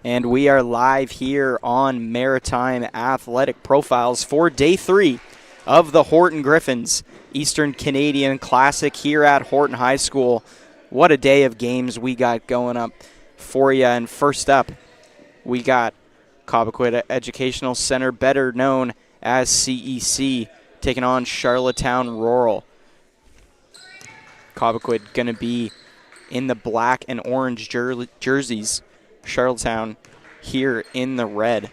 And we are live here on Maritime Athletic Profiles for Day 3 of the Horton Griffins Eastern Canadian Classic here at Horton High School. What a day of games we got going up for you. And first up, we got Cobequid Educational Center, better known as CEC, taking on Charlottetown Rural. Cobequid going to be in the black and orange jerseys. Charlottetown here in the red.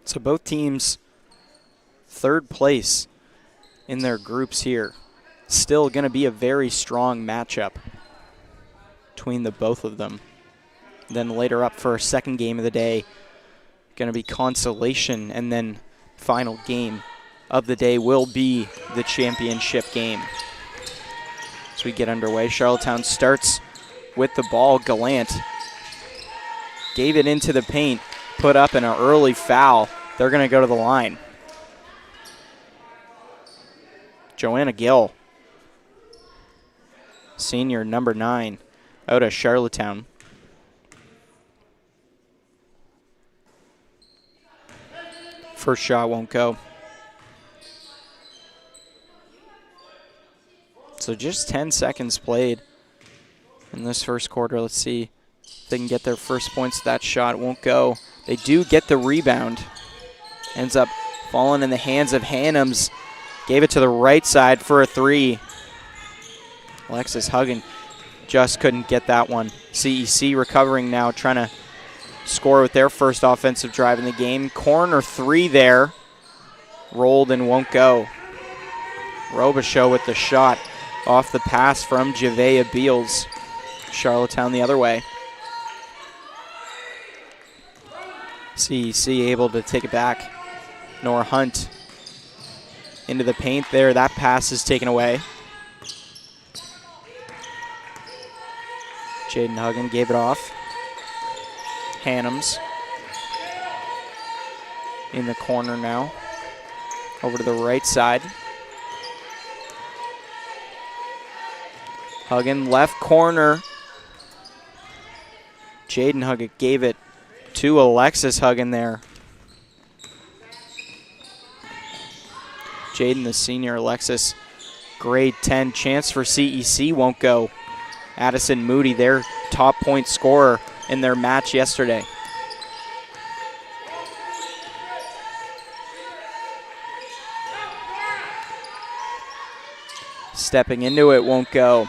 So both teams third place in their groups here. Still going to be a very strong matchup between the both of them. Then later up for our second game of the day, going to be consolation, and then final game of the day will be the championship game. As we get underway, Charlottetown starts with the ball. Gallant gave it into the paint, put up an early foul. They're going to go to the line. Joanna Gill, senior number 9, out of Charlottetown. First shot won't go. So just 10 seconds played in this first quarter. Let's see if they can get their first points. That shot won't go. They do get the rebound. Ends up falling in the hands of Hannums. Gave it to the right side for a three. Alexis Huggan just couldn't get that one. CEC recovering now, trying to score with their first offensive drive in the game. Corner three there. Rolled and won't go. Robichaud with the shot off the pass from Javea Beals. Charlottetown the other way. CEC able to take it back. Nora Hunt into the paint there. That pass is taken away. Jaden Huggan gave it off. Hannums in the corner now. Over to the right side. Huggan left corner. Jaden Huggan gave it to Alexis Huggan there. Jaden, the senior. Alexis, grade 10. Chance for CEC won't go. Addison Moody, their top point scorer in their match yesterday. Stepping into it won't go.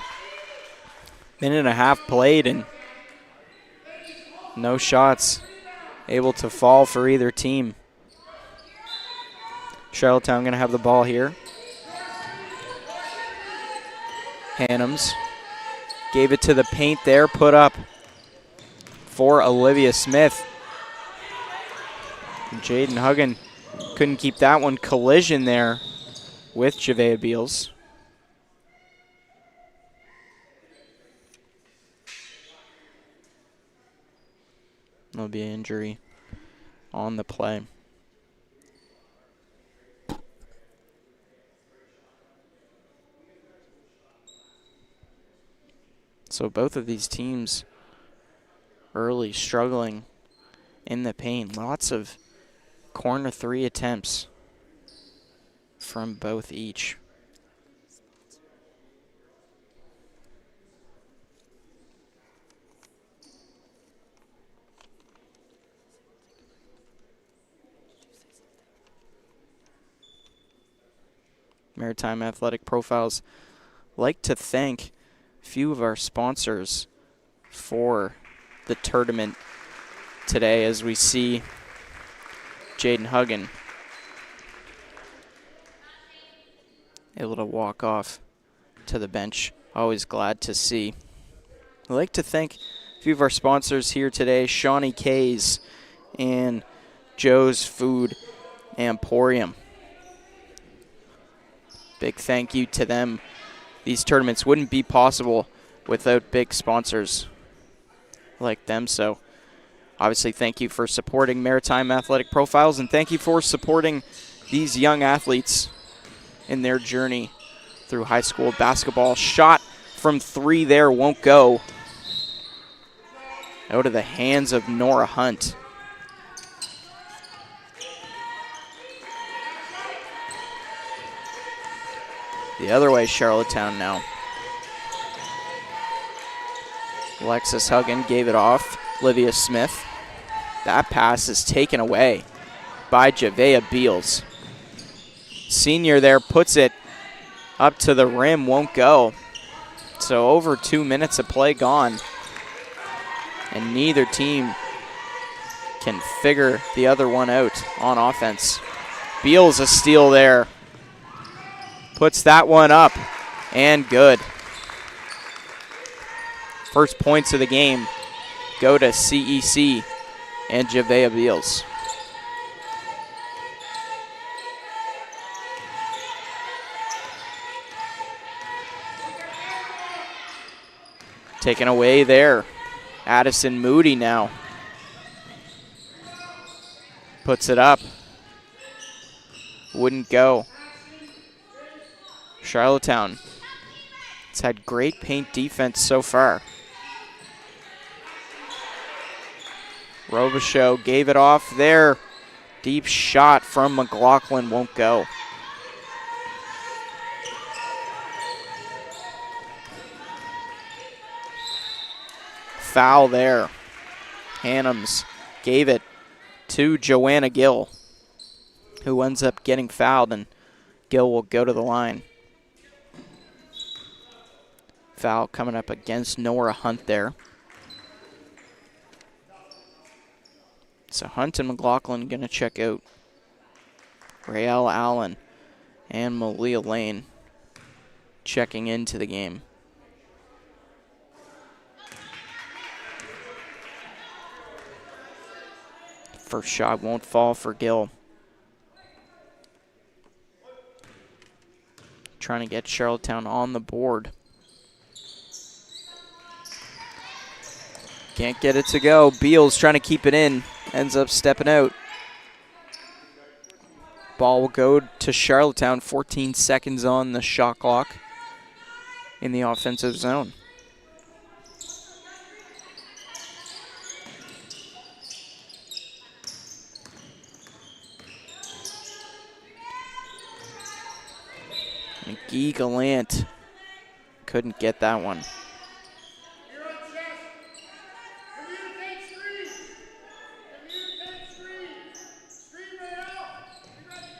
Minute and a half played and no shots able to fall for either team. Charlottetown going to have the ball here. Hannums gave it to the paint there, put up for Olivia Smith. Jaden Huggan couldn't keep that one. Collision there with Javea Beals. There'll be an injury on the play. So both of these teams early struggling in the paint. Lots of corner three attempts from both each. Maritime Athletic Profiles like to thank a few of our sponsors for the tournament today, as we see Jaden Huggan able to walk off to the bench. Always glad to see. I'd like to thank a few of our sponsors here today, Shawnee K's and Joe's Food Emporium. Big thank you to them. These tournaments wouldn't be possible without big sponsors like them. So obviously thank you for supporting Maritime Athletic Profiles, and thank you for supporting these young athletes in their journey through high school basketball. Shot from 3 there, won't go. Out of the hands of Nora Hunt. The other way, Charlottetown now. Alexis Huggan gave it off. Olivia Smith. That pass is taken away by Javea Beals. Senior there puts it up to the rim, won't go. So over 2 minutes of play gone. And neither team can figure the other one out on offense. Beals a steal there. Puts that one up and good. First points of the game go to CEC and Javea Beals. Taken away there. Addison Moody now. Puts it up. Wouldn't go. Charlottetown has had great paint defense so far. Robichaux gave it off there. Deep shot from McLaughlin, won't go. Foul there. Hannums gave it to Joanna Gill, who ends up getting fouled, and Gill will go to the line. Foul coming up against Nora Hunt there. So Hunt and McLaughlin going to check out. Raelle Allen and Malia Lane checking into the game. First shot won't fall for Gill. Trying to get Charlottetown on the board. Can't get it to go. Beals trying to keep it in. Ends up stepping out. Ball will go to Charlottetown. 14 seconds on the shot clock in the offensive zone. McGee Gallant couldn't get that one.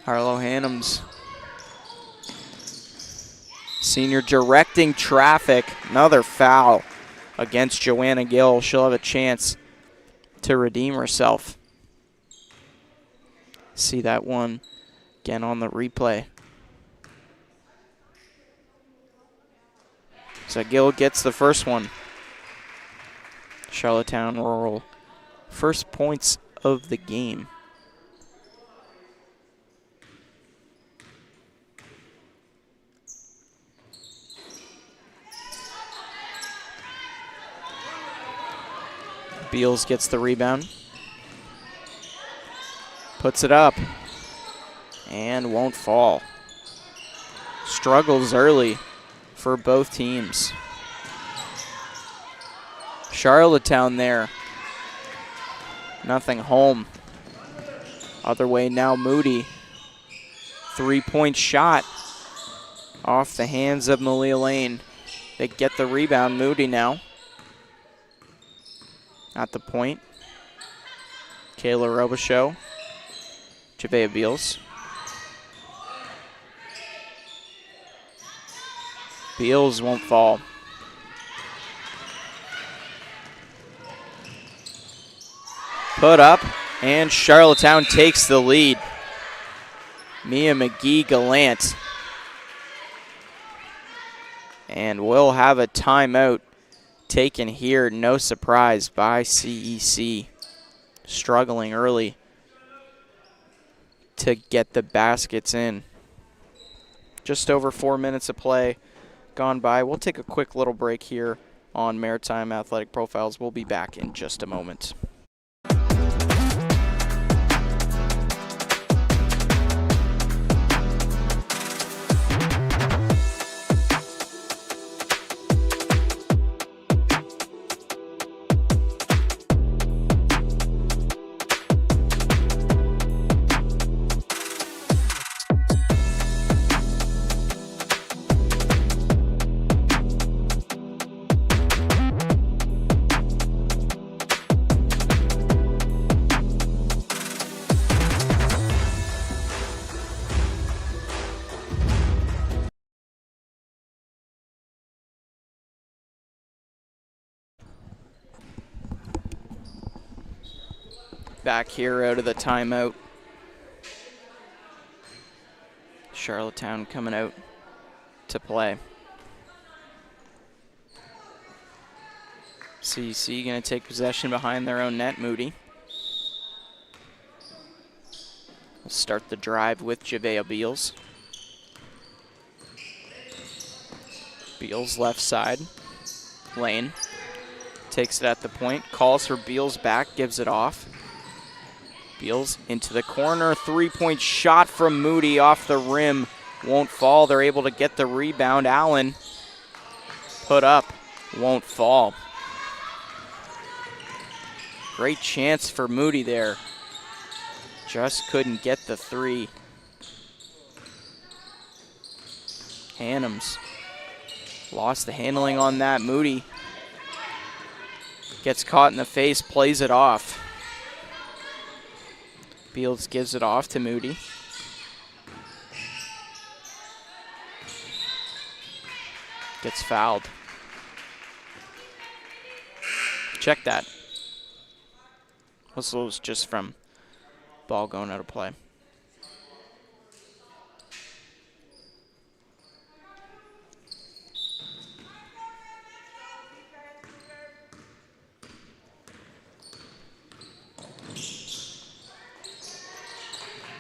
Harlow Hannums. Senior directing traffic. Another foul against Joanna Gill. She'll have a chance to redeem herself. See that one again on the replay. So Gill gets the first one. Charlottetown Rural. First points of the game. Beals gets the rebound. Puts it up. And won't fall. Struggles early for both teams. Charlottetown there. Nothing home. Other way now, Moody. 3-point shot off the hands of Malia Lane. They get the rebound. Moody now. At the point. Kayla Robichaux. Javea Beals. Beals won't fall. Put up, and Charlottetown takes the lead. Mia McGee Gallant. And we'll have a timeout taken here, no surprise, by CEC. Struggling early to get the baskets in. Just over 4 minutes of play gone by. We'll take a quick little break here on Maritime Athletic Profiles. We'll be back in just a moment. back here out of the timeout. Charlottetown coming out to play. CEC going to take possession behind their own net. Moody will start the drive with Javea Beals. Beals left side. Lane takes it at the point, calls for Beals back, gives it off. Beals into the corner, three-point shot from Moody off the rim. Won't fall, they're able to get the rebound. Allen put up, won't fall. Great chance for Moody there. Just couldn't get the three. Hannums lost the handling on that. Moody gets caught in the face, plays it off. Beals gives it off to Moody. Gets fouled. Check that. Whistle was just from ball going out of play.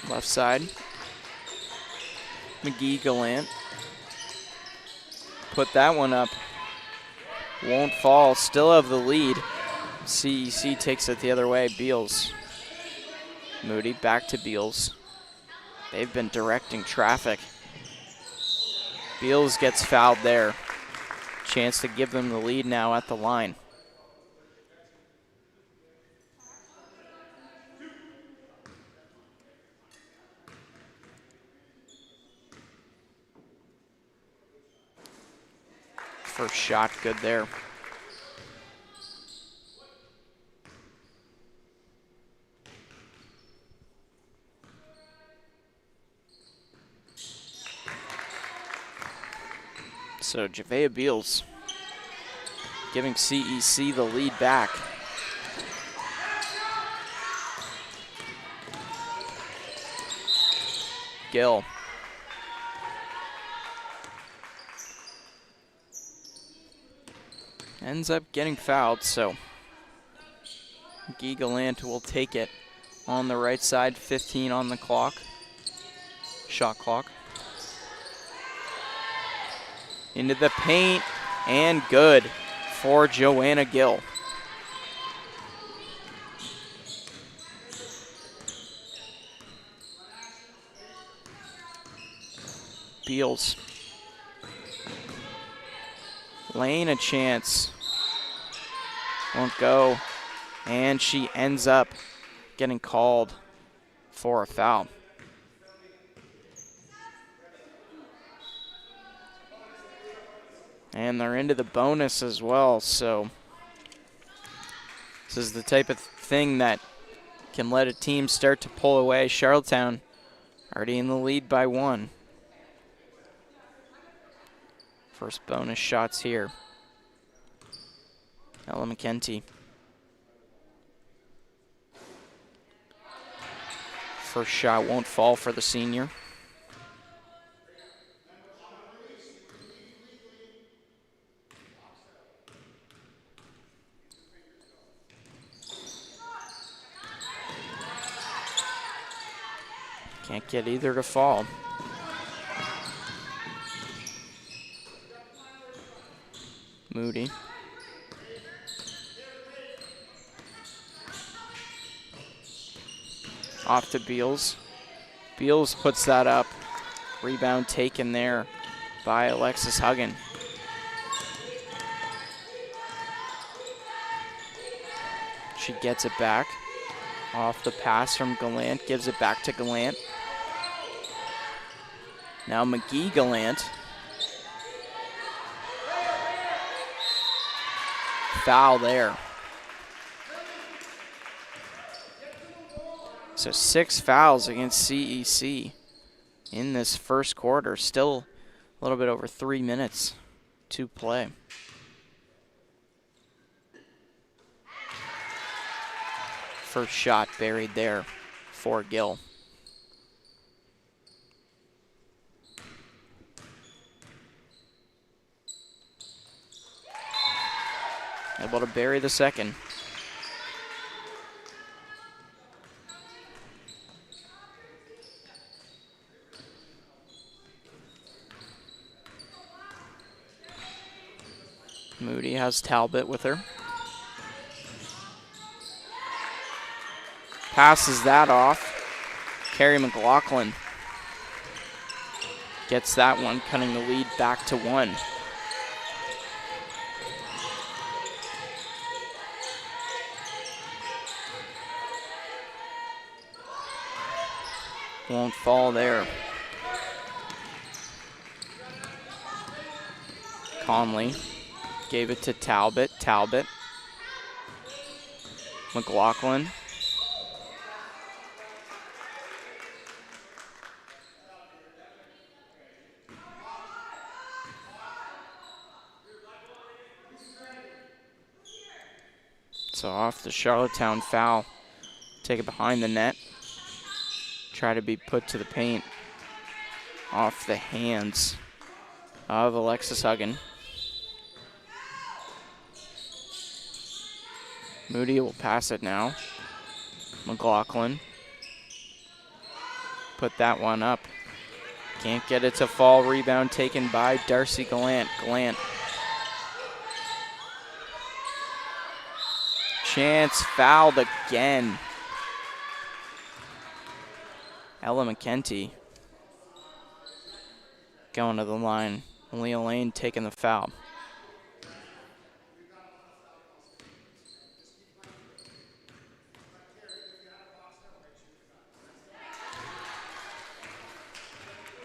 Left side. McGee-Gallant. Put that one up. Won't fall. Still have the lead. CEC takes it the other way. Beals. Moody back to Beals. They've been directing traffic. Beals gets fouled there. Chance to give them the lead now at the line. First shot good there. So Javea Beals giving CEC the lead back. Gill. Ends up getting fouled, so McGee-Gallant will take it on the right side. 15 on the clock. Shot clock. Into the paint, and good for Joanna Gill. Beals. Lane a chance. Won't go. And she ends up getting called for a foul. And they're into the bonus as well, so this is the type of thing that can let a team start to pull away. Charlottetown already in the lead by 1. First bonus shots here. Ella McKenty. First shot won't fall for the senior. Can't get either to fall. Moody. Off to Beals. Beals puts that up. Rebound taken there by Alexis Huggan. She gets it back. Off the pass from Gallant, gives it back to Gallant. Now McGee-Gallant. Foul there. So 6 fouls against CEC in this first quarter. Still a little bit over 3 minutes to play. First shot buried there for Gill. Able to bury the second. Moody has Talbot with her. Passes that off. Carrie McLaughlin gets that one, cutting the lead back to 1. Won't fall there. Conley gave it to Talbot. Talbot. McLaughlin. So off the Charlottetown foul. Take it behind the net. Try to be put to the paint. Off the hands of Alexis Huggan. Moody will pass it now. McLaughlin. Put that one up. Can't get it to fall. Rebound taken by Darcy Gallant. Gallant. Chance fouled again. Ella McKenty going to the line. Leah Lane taking the foul.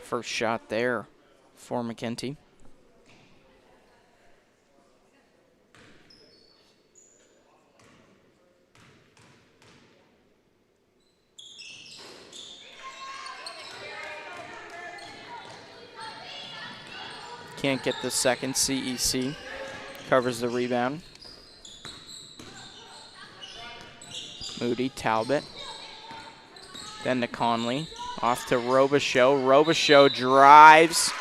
First shot there for McKenty. Can't get the second. CEC covers the rebound. Moody, Talbot. Then to Conley. Off to Robichaux. Robichaux drives.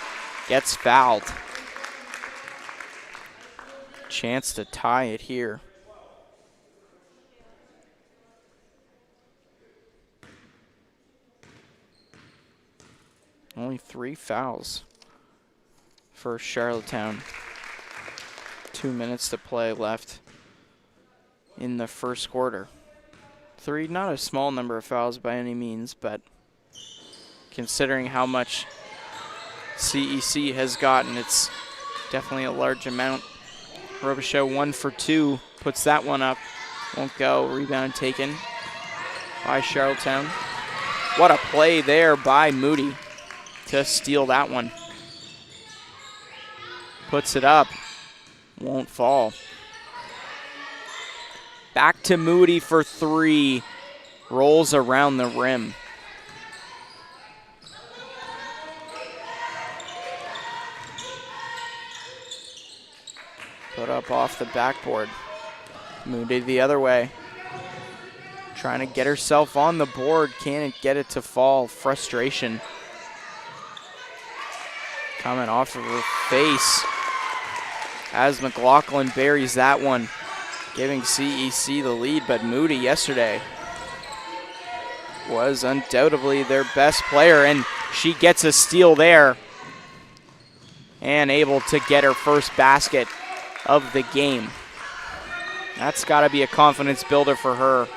Gets fouled. Chance to tie it here. Only 3 fouls for Charlottetown. 2 minutes to play left in the first quarter. 3, not a small number of fouls by any means, but considering how much CEC has gotten, it's definitely a large amount. Robichaux 1 for 2, puts that one up. Won't go. Rebound taken by Charlottetown. What a play there by Moody to steal that one. Puts it up. Won't fall. Back to Moody for 3. Rolls around the rim. Put up off the backboard. Moody the other way. Trying to get herself on the board. Can't get it to fall. Frustration coming off of her face as McLaughlin buries that one, giving CEC the lead. But Moody yesterday was undoubtedly their best player, and she gets a steal there and able to get her first basket of the game. That's got to be a confidence builder for her.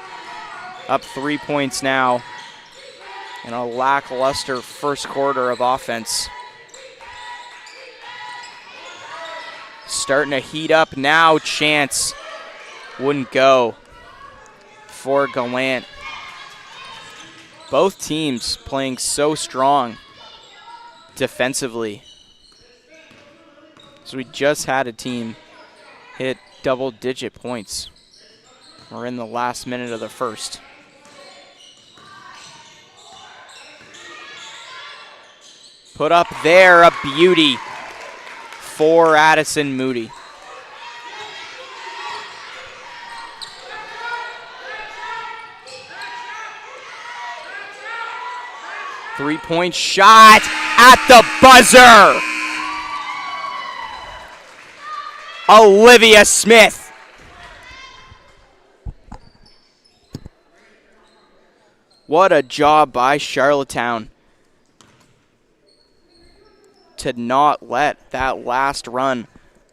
Up 3 points now in a lackluster first quarter of offense. Starting to heat up now. Chance wouldn't go for Gallant. Both teams playing so strong defensively. So we just had a team hit double-digit points. We're in the last minute of the first. Put up there, a beauty for Addison Moody. Three-point shot at the buzzer. Olivia Smith. What a job by Charlottetown to not let that last run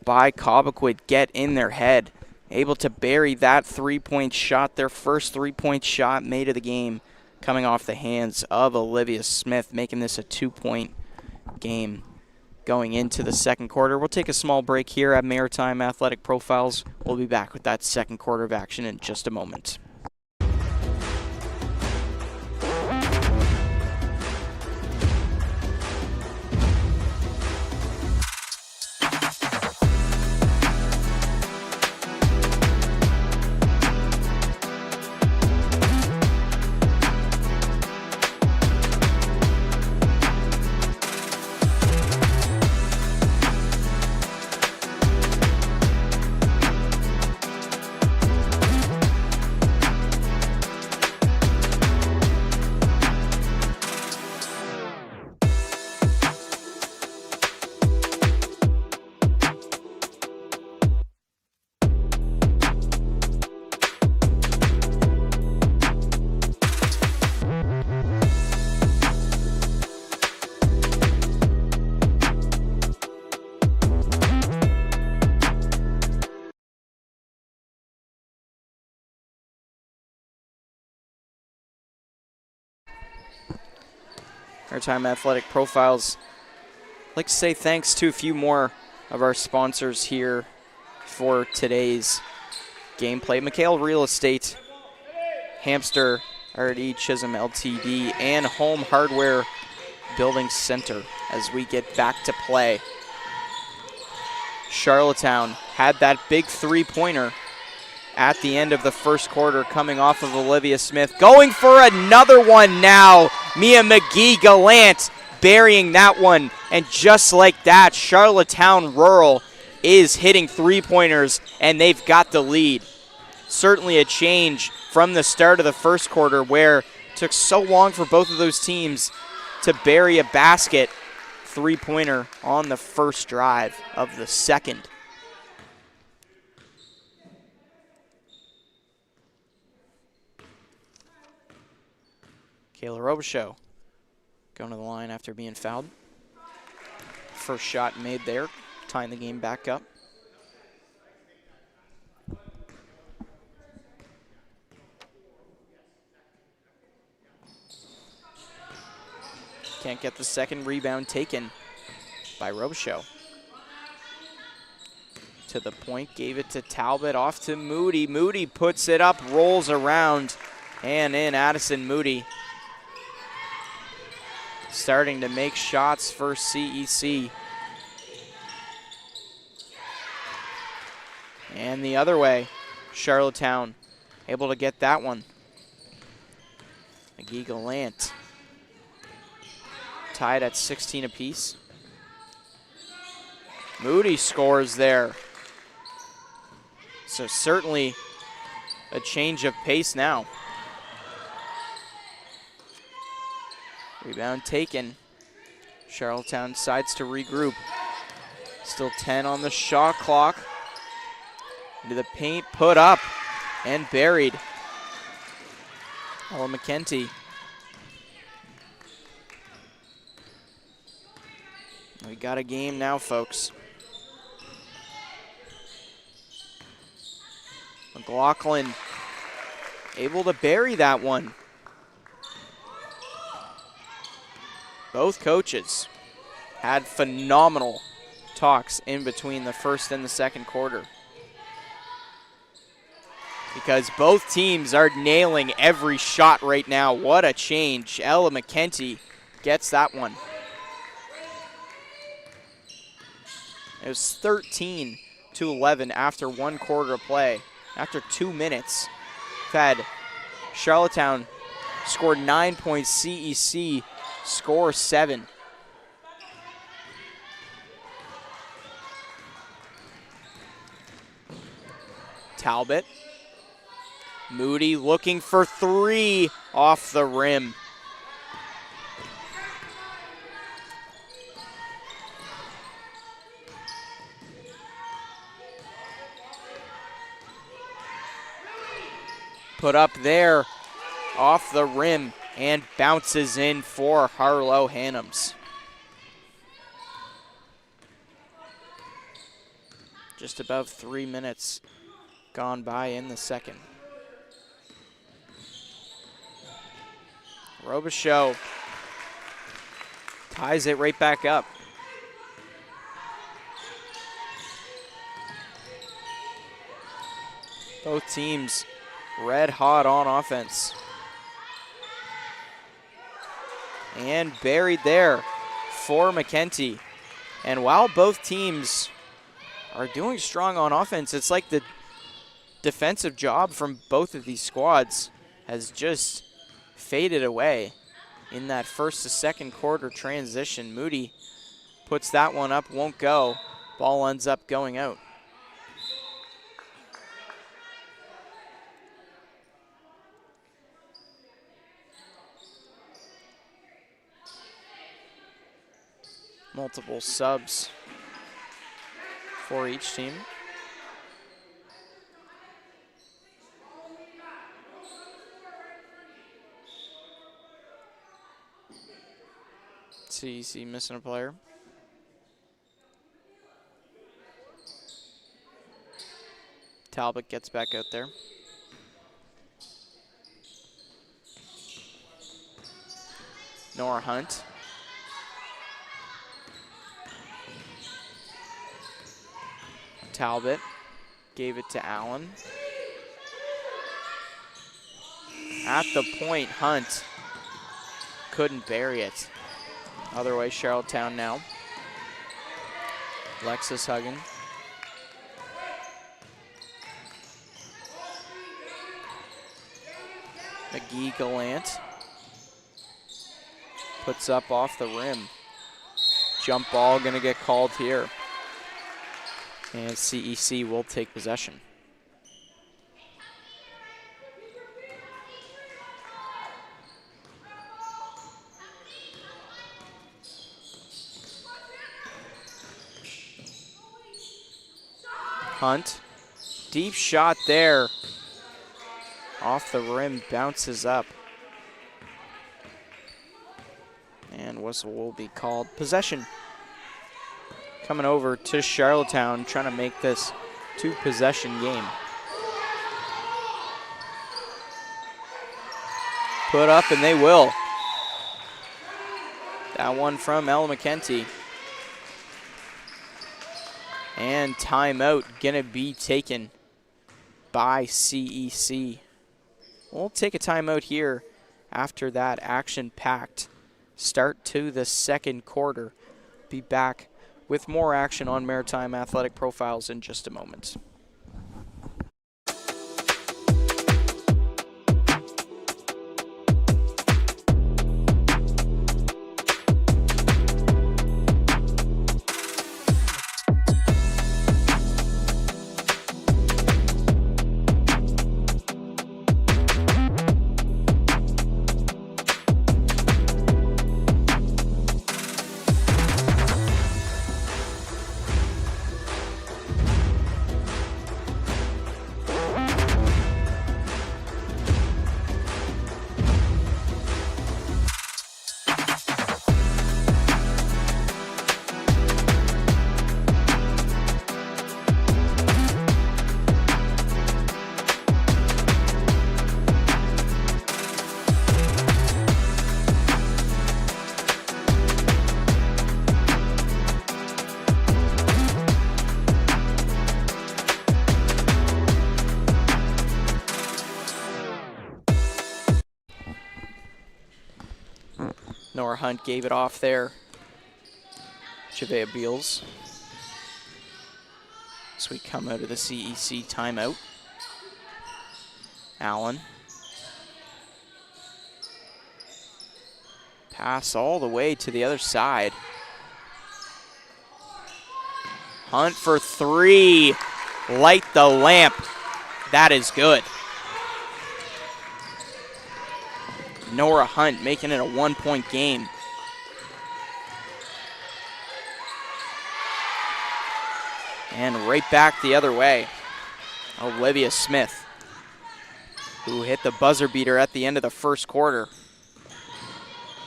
by Cobequid get in their head. Able to bury that three-point shot, their first three-point shot made of the game, coming off the hands of Olivia Smith, making this a 2-point game going into the second quarter. We'll take a small break here at Maritime Athletic Profiles. We'll be back with that second quarter of action in just a moment. Maritime Athletic Profiles. I'd like to say thanks to a few more of our sponsors here for today's gameplay. McHale Real Estate, Hamster, R.D. Chisholm LTD, and Home Hardware Building Center as we get back to play. Charlottetown had that big three-pointer at the end of the first quarter coming off of Olivia Smith. Going for another one now. Mia McGee-Gallant burying that one. And just like that, Charlottetown Rural is hitting three-pointers, and they've got the lead. Certainly a change from the start of the first quarter where it took so long for both of those teams to bury a basket. Three-pointer on the first drive of the second. Kayla Robichaux going to the line after being fouled. First shot made there, tying the game back up. Can't get the second rebound taken by Robichaux. To the point, gave it to Talbot, off to Moody. Moody puts it up, rolls around, and in. Addison Moody starting to make shots for CEC. And the other way, Charlottetown able to get that one. McGee-Gallant tied at 16 apiece. Moody scores there. So certainly a change of pace now. Rebound taken. Charlottetown decides to regroup. Still 10 on the shot clock. Into the paint, put up, and buried. Ella McKenty. We got a game now, folks. McLaughlin able to bury that one. Both coaches had phenomenal talks in between the first and the second quarter, because both teams are nailing every shot right now. What a change. Ella McKenty gets that one. It was 13-11 after one quarter of play. After 2 minutes, we've had Charlottetown score 9 points, CEC score 7. Talbot. Moody looking for three off the rim. put up there off the rim and bounces in for Harlow Hannums. Just about 3 minutes gone by in the second. Robichaux ties it right back up. Both teams red hot on offense. And buried there for McKenty. And while both teams are doing strong on offense, it's like the defensive job from both of these squads has just faded away in that first to second quarter transition. Moody puts that one up, won't go. Ball ends up going out. Multiple subs for each team. CEC missing a player. Talbot gets back out there. Nora Hunt. Talbot gave it to Allen. At the point, Hunt couldn't bury it. Other way, Charlottetown now. Lexus Huggan. McGee Gallant puts up off the rim. Jump ball gonna get called here. And CEC will take possession. Hunt, deep shot there. Off the rim, bounces up. And whistle will be called. Possession coming over to Charlottetown, trying to make this two-possession game. Put up, and they will. That one from Ella McKenty. And timeout gonna be taken by CEC. We'll take a timeout here after that action-packed start to the second quarter. Be back with more action on Maritime Athletic Profiles in just a moment. Nora Hunt gave it off there. Javea Beals. So we come out of the CEC timeout. Allen. Pass all the way to the other side. Hunt for three. Light the lamp. That is good. Nora Hunt making it a one-point game. And right back the other way. Olivia Smith. who hit the buzzer beater at the end of the first quarter.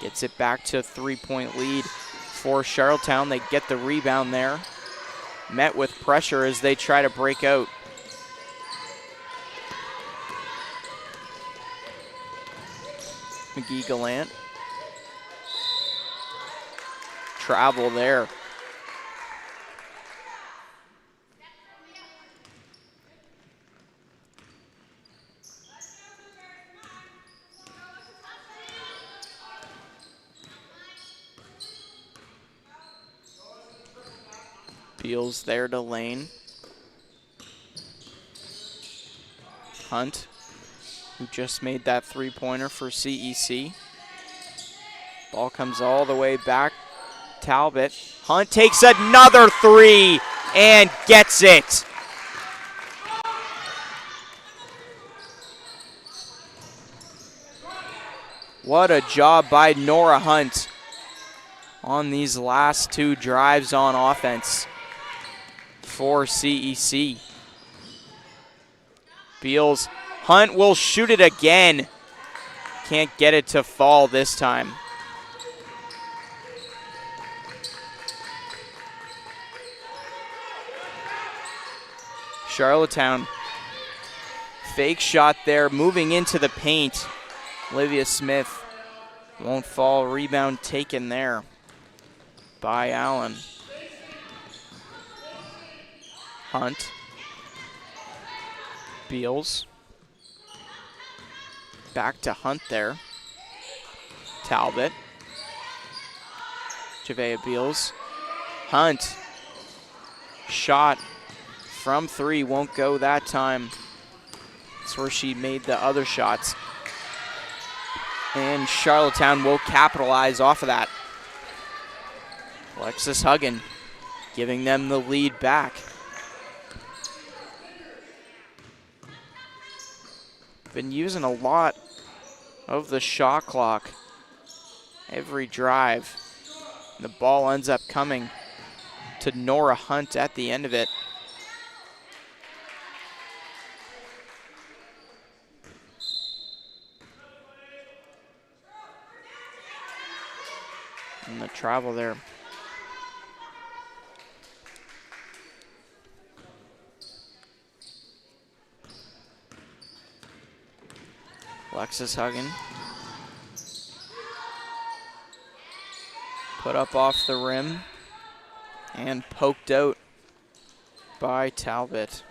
Gets it back to a 3-point lead for Charlottetown. They get the rebound there. Met with pressure as they try to break out. McGee-Gallant. Travel there. Beals there to Lane. Hunt, who just made that three-pointer for CEC. Ball comes all the way back. Talbot. Hunt takes another three and gets it. What a job by Nora Hunt on these last two drives on offense for CEC. Beals. Hunt will shoot it again. Can't get it to fall this time. Charlottetown. Fake shot there, moving into the paint. Olivia Smith won't fall. Rebound taken there by Allen. Hunt. Beals. Back to Hunt there. Talbot. Javea Beals. Hunt. Shot from three, won't go that time. That's where she made the other shots. And Charlottetown will capitalize off of that. Alexis Huggin giving them the lead back. Been using a lot of the shot clock every drive. The ball ends up coming to Nora Hunt at the end of it. And the travel there. Alexis Huggin. Put up off the rim and poked out by Talbot.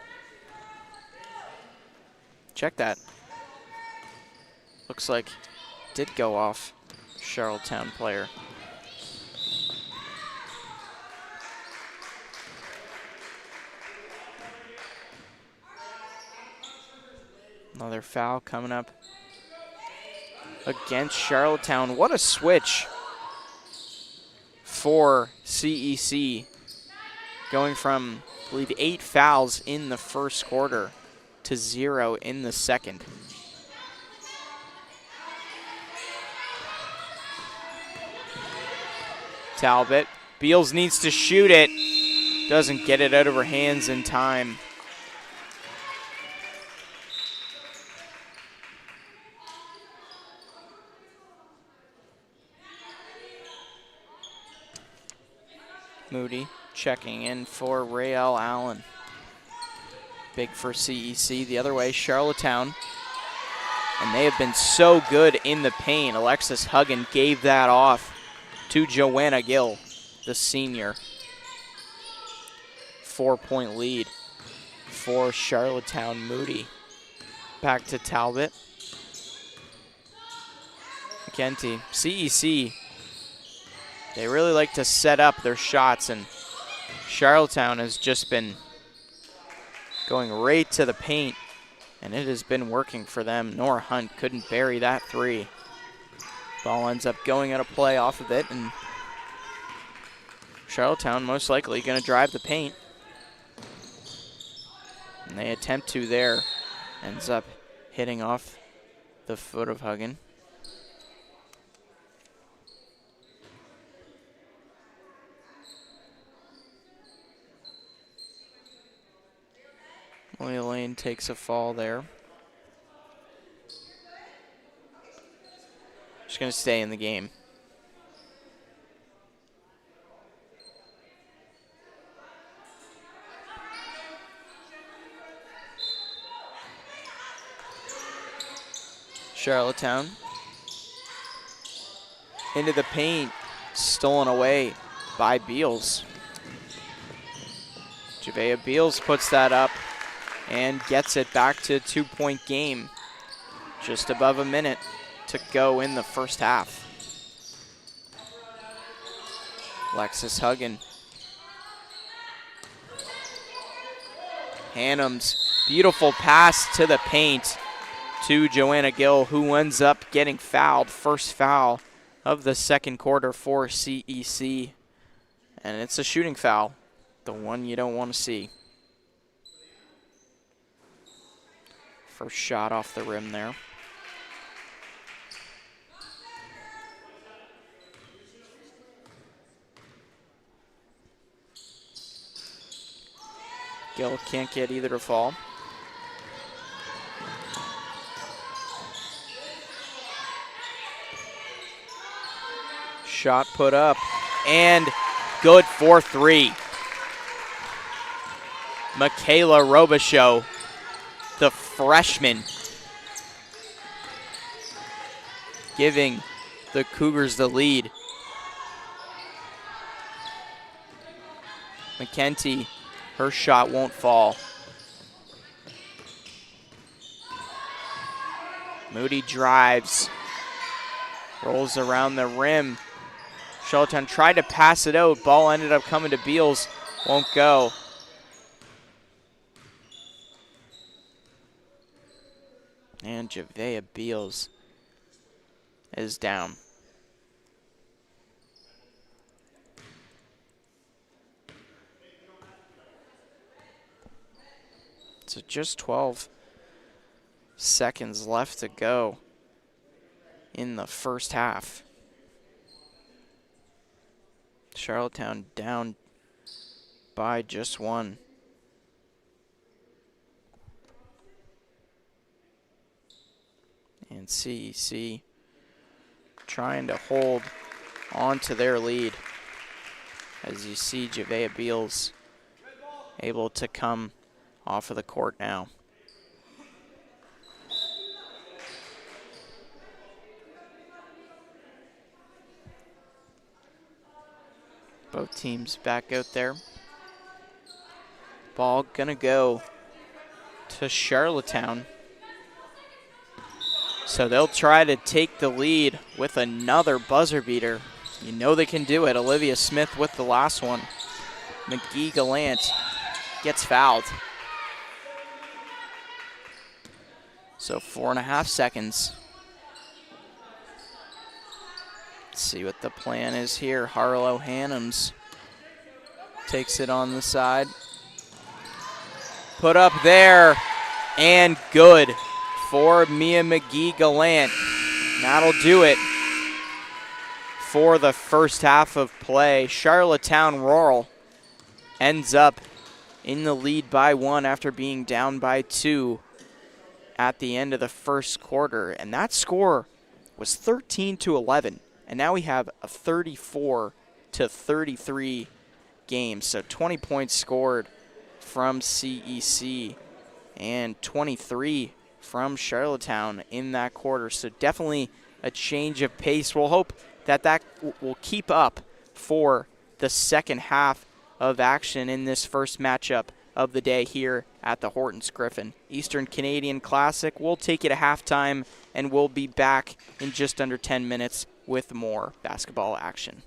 Check that. Looks like it did go off Charlottetown player. Another foul coming up against Charlottetown. What a switch for CEC. Going from, I believe, 8 fouls in the first quarter to 0 in the second. Talbot. Beals needs to shoot it. Doesn't get it out of her hands in time. Moody checking in for Rael Allen. Big for CEC. The other way, Charlottetown. And they have been so good in the paint. Alexis Huggin gave that off to Joanna Gill, the senior. 4-point lead for Charlottetown. Moody. Back to Talbot. McKenty. CEC. They really like to set up their shots, and Charlottetown has just been going right to the paint, and it has been working for them. Nora Hunt couldn't bury that three. Ball ends up going out of play off of it, and Charlottetown most likely going to drive the paint. And they attempt to there. Ends up hitting off the foot of Huggin. Lane takes a fall there. going to stay in the game. Charlottetown into the paint, stolen away by Beals. Javea Beals puts that up and gets it back to a 2-point game. Just above a minute to go in the first half. Alexis Huggin. Hannums, beautiful pass to the paint to Joanna Gill, who ends up getting fouled. First foul of the second quarter for CEC. And it's a shooting foul, the one you don't want to see. First shot off the rim there. Gill can't get either to fall. Shot put up and good for 3. Michaela Robichaux, the freshman, giving the Cougars the lead. McKenty, her shot won't fall. Moody drives, rolls around the rim. Charlottetown tried to pass it out. Ball ended up coming to Beals. Won't go. And Javea Beals is down. So just 12 seconds left to go in the first half. Charlottetown down by just 1. And CEC trying to hold on to their lead. As you see, Javea Beals able to come off of the court now. Both teams back out there. Ball gonna go to Charlottetown. So they'll try to take the lead with another buzzer beater. You know they can do it. Olivia Smith with the last one. McGee Gallant gets fouled. So 4.5 seconds. Let's see what the plan is here. Harlow Hannums takes it on the side. Put up there and good for Mia McGee Gallant. That'll do it for the first half of play. Charlottetown Rural ends up in the lead by 1 after being down by 2 at the end of the first quarter. And that score was 13-11. And now we have a 34-33 game. So 20 points scored from CEC and 23 from Charlottetown in that quarter. So definitely a change of pace. We'll hope that that will keep up for the second half of action in this first matchup of the day here at the Hortons Griffin. Eastern Canadian Classic. We'll take it at halftime, and we'll be back in just under 10 minutes with more basketball action.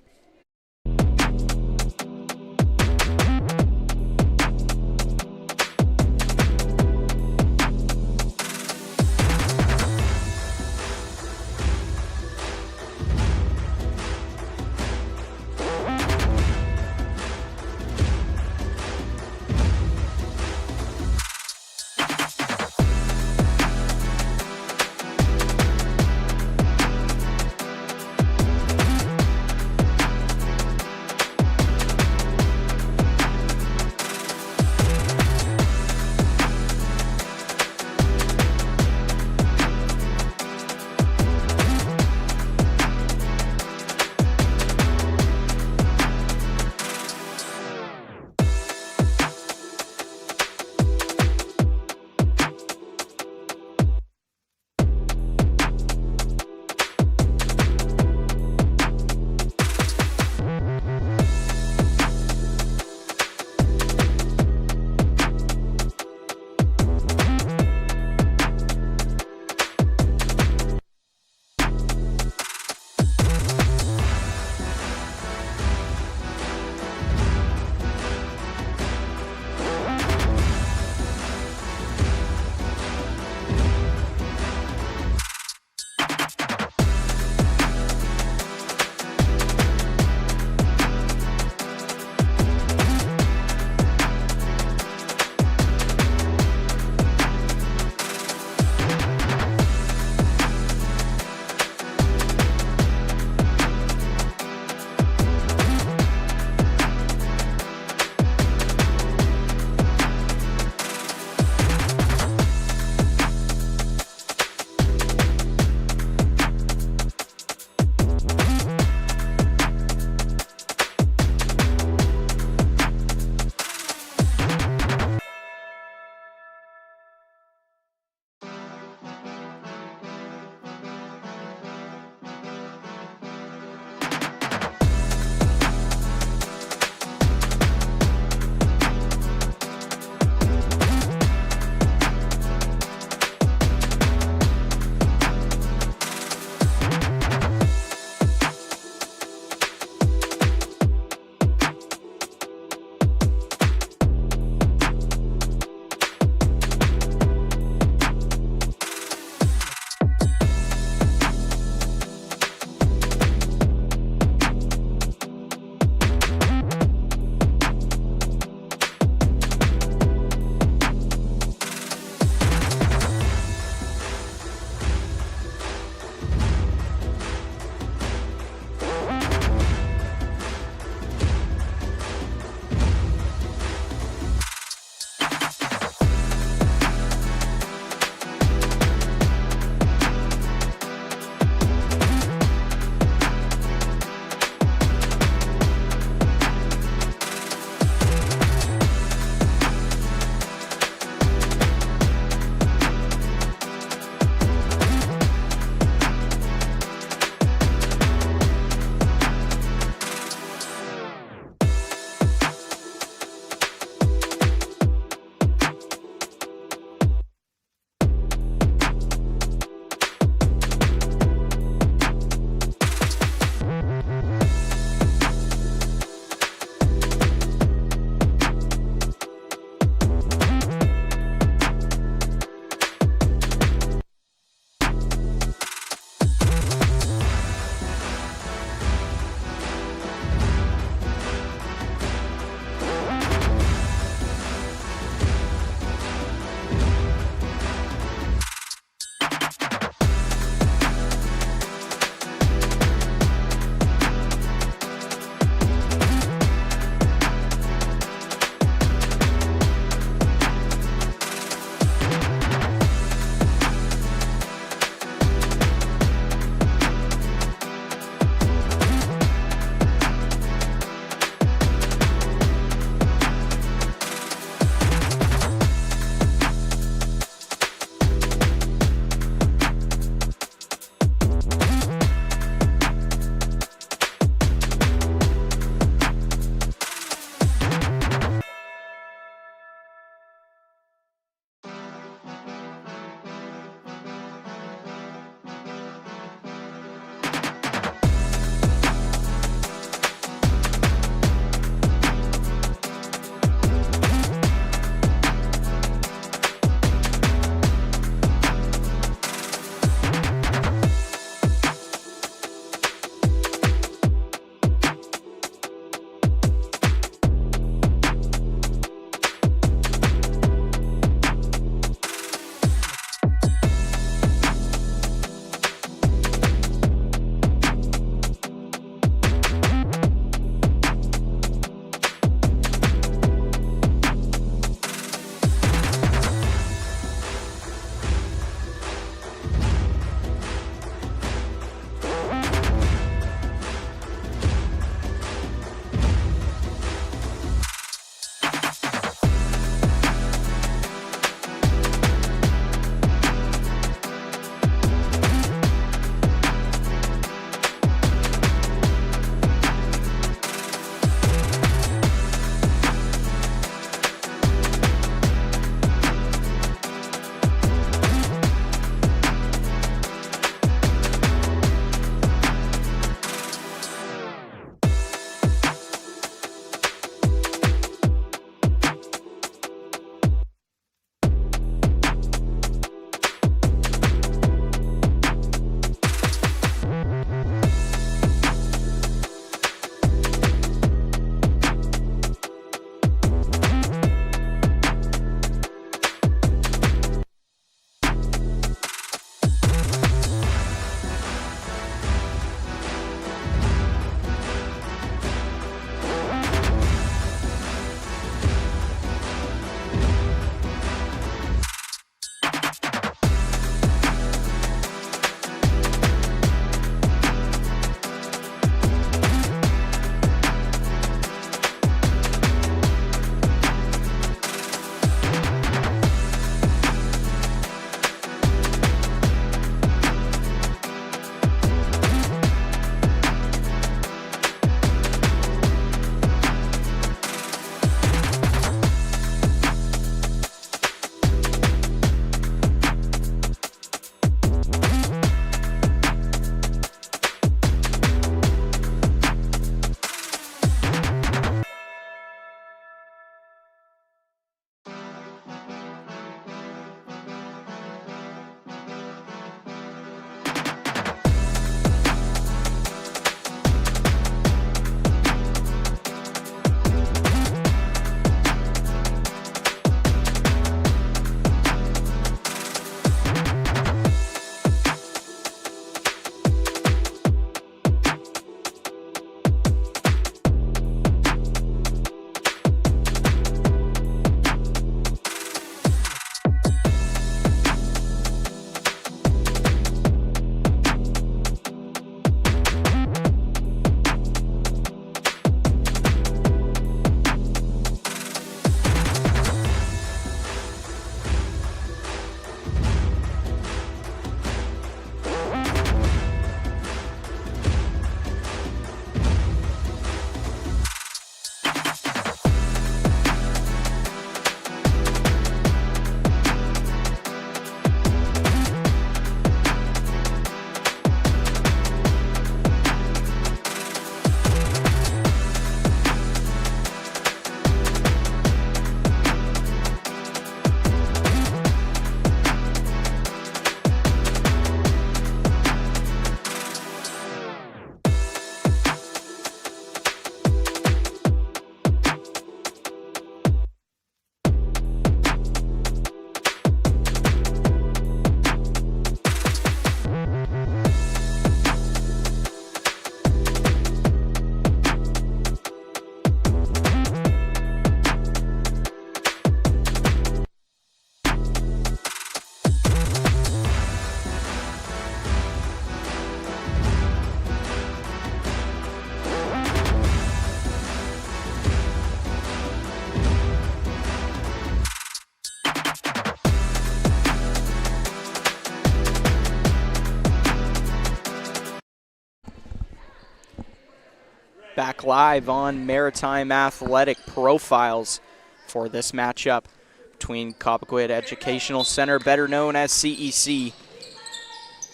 back live on Maritime Athletic Profiles for this matchup between Cobequid Educational Center, better known as CEC,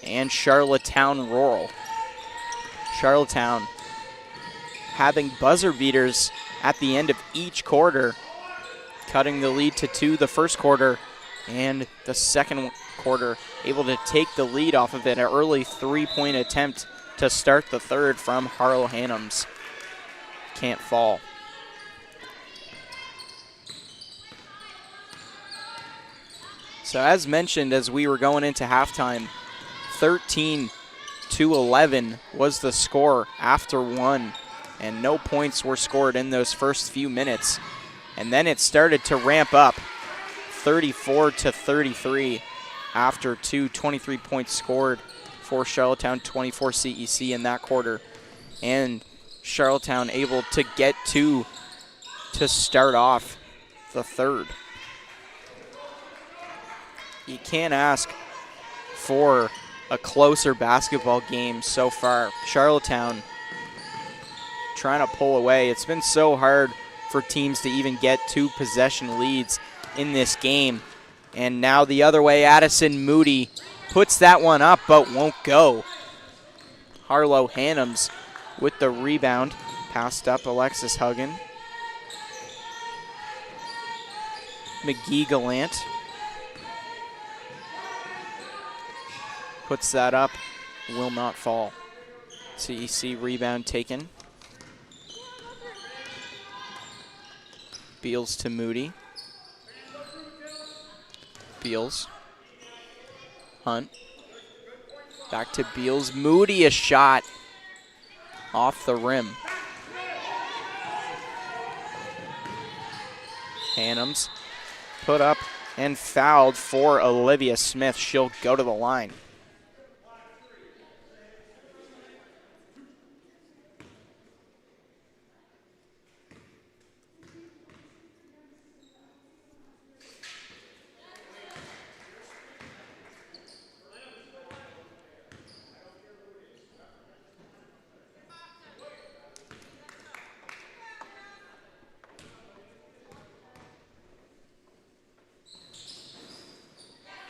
and Charlottetown Rural. Charlottetown having buzzer beaters at the end of each quarter, cutting the lead to 2 the first quarter, and the second quarter able to take the lead off of it. An early 3-point attempt to start the third from Harlow Hannums. Can't fall. So as mentioned, as we were going into halftime, 13-11 was the score after 1, and no points were scored in those first few minutes. And then it started to ramp up, 34-33 after 23 points scored for Charlottetown, 24 CEC in that quarter. And Charlottetown able to get 2 to start off the third. You can't ask for a closer basketball game so far. Charlottetown trying to pull away. It's been so hard for teams to even get 2 possession leads in this game. And now the other way, Addison Moody puts that one up but won't go. Harlow Hannums with the rebound. Passed up Alexis Huggan. McGee Gallant puts that up, will not fall. CEC rebound taken. Beals to Moody. Beals. Hunt. Back to Beals. Moody, a shot off the rim. Hannums put up and fouled for Olivia Smith. She'll go to the line.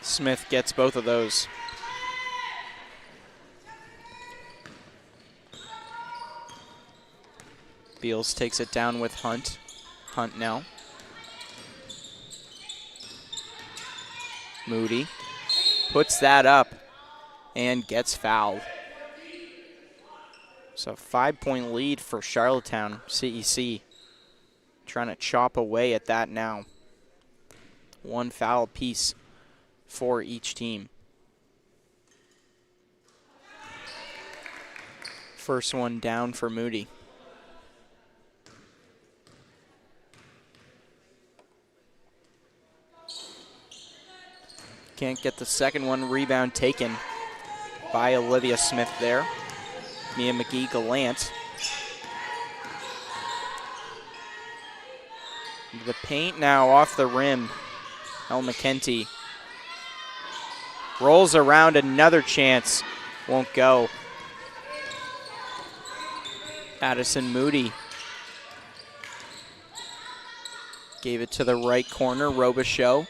Smith gets both of those. Beals takes it down with Hunt. Hunt now. Moody puts that up and gets fouled. So 5-point lead for Charlottetown. CEC trying to chop away at that now. 1 foul apiece for each team. First one down for Moody. Can't get the second one. Rebound taken by Olivia Smith there. Mia McGee Gallant. Into the paint now, off the rim. El McKenty rolls around, another chance, won't go. Addison Moody gave it to the right corner, Robichaux.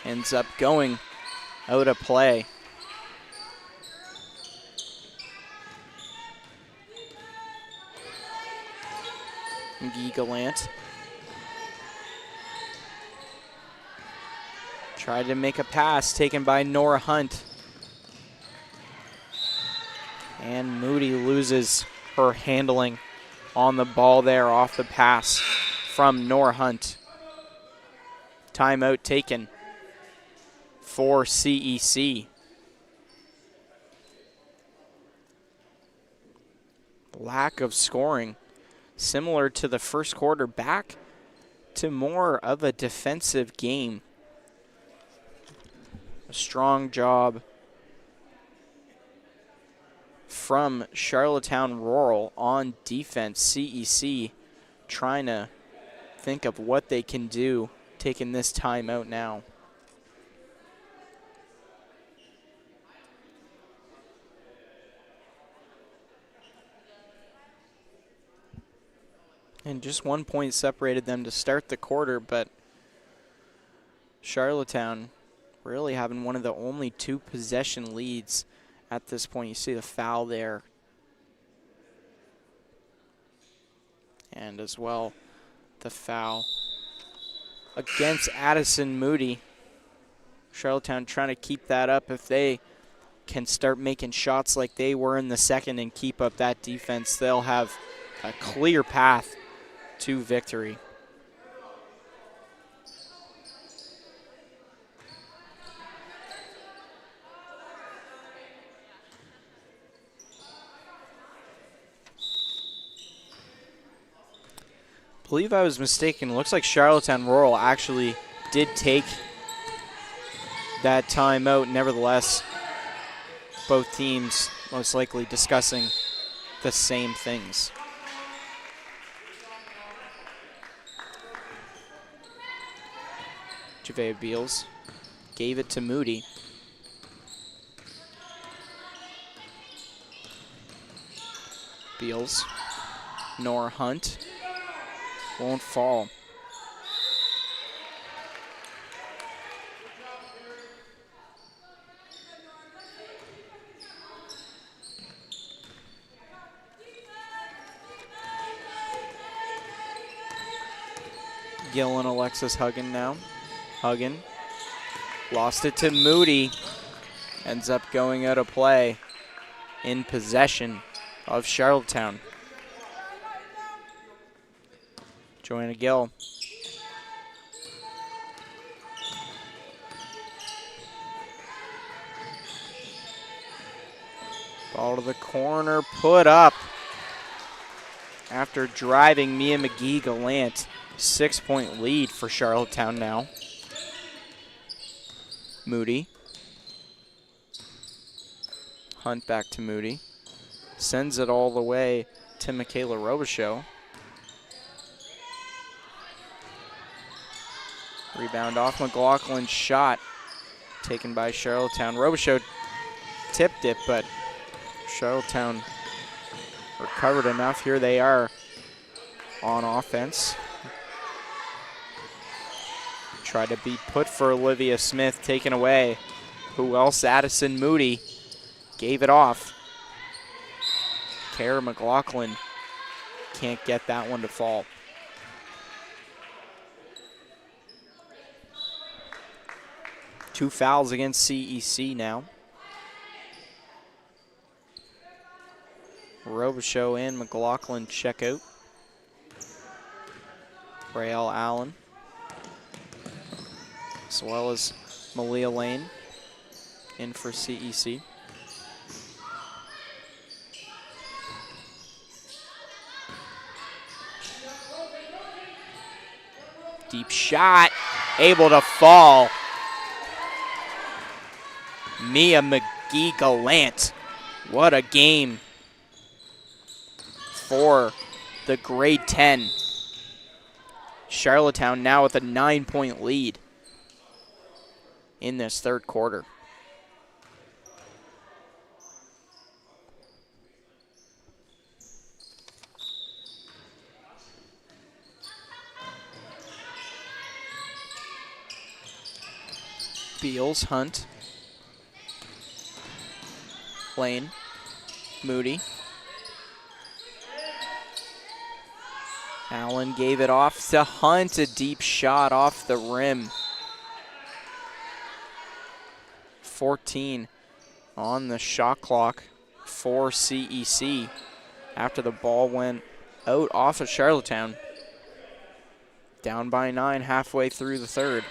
Ends up going out of play. McGee Gallant tried to make a pass, taken by Nora Hunt. And Moody loses her handling on the ball there off the pass from Nora Hunt. Timeout taken for CEC. Lack of scoring, similar to the first quarter, back to more of a defensive game. A strong job from Charlottetown Rural on defense. CEC trying to think of what they can do, taking this timeout now. And just 1 point separated them to start the quarter, but Charlottetown really having one of the only 2 possession leads at this point. You see the foul there. And as well, the foul against Addison Moody. Charlottetown trying to keep that up. If they can start making shots like they were in the second and keep up that defense, they'll have a clear path to victory. I believe I was mistaken. Looks like Charlottetown Rural actually did take that timeout. Nevertheless, both teams most likely discussing the same things. Javea Beals gave it to Moody. Beals, Nora Hunt, won't fall. Gill and Alexis Huggin now. Huggin lost it to Moody. Ends up going out of play in possession of Charlottetown. Joanna Gill. Ball to the corner, put up. After driving Mia McGee-Gallant. 6-point lead for Charlottetown now. Moody. Hunt back to Moody. Sends it all the way to Michaela Robichaux. Rebound off McLaughlin's shot. Taken by Charlottetown. Robichaux tipped it, but Charlottetown recovered enough. Here they are on offense. Tried to be put for Olivia Smith, taken away. Who else? Addison Moody gave it off. Kara McLaughlin can't get that one to fall. Two fouls against CEC now. Robichaux and McLaughlin check out. Rael Allen, as well as Malia Lane in for CEC. Deep shot, able to fall. Mia McGee-Gallant. What a game for the grade 10. Charlottetown now with a 9-point lead in this third quarter. Beals, Hunt, Lane, Moody. Allen gave it off to Hunt, a deep shot off the rim. 14 on the shot clock for CEC after the ball went out off of Charlottetown. Down by 9 halfway through the third.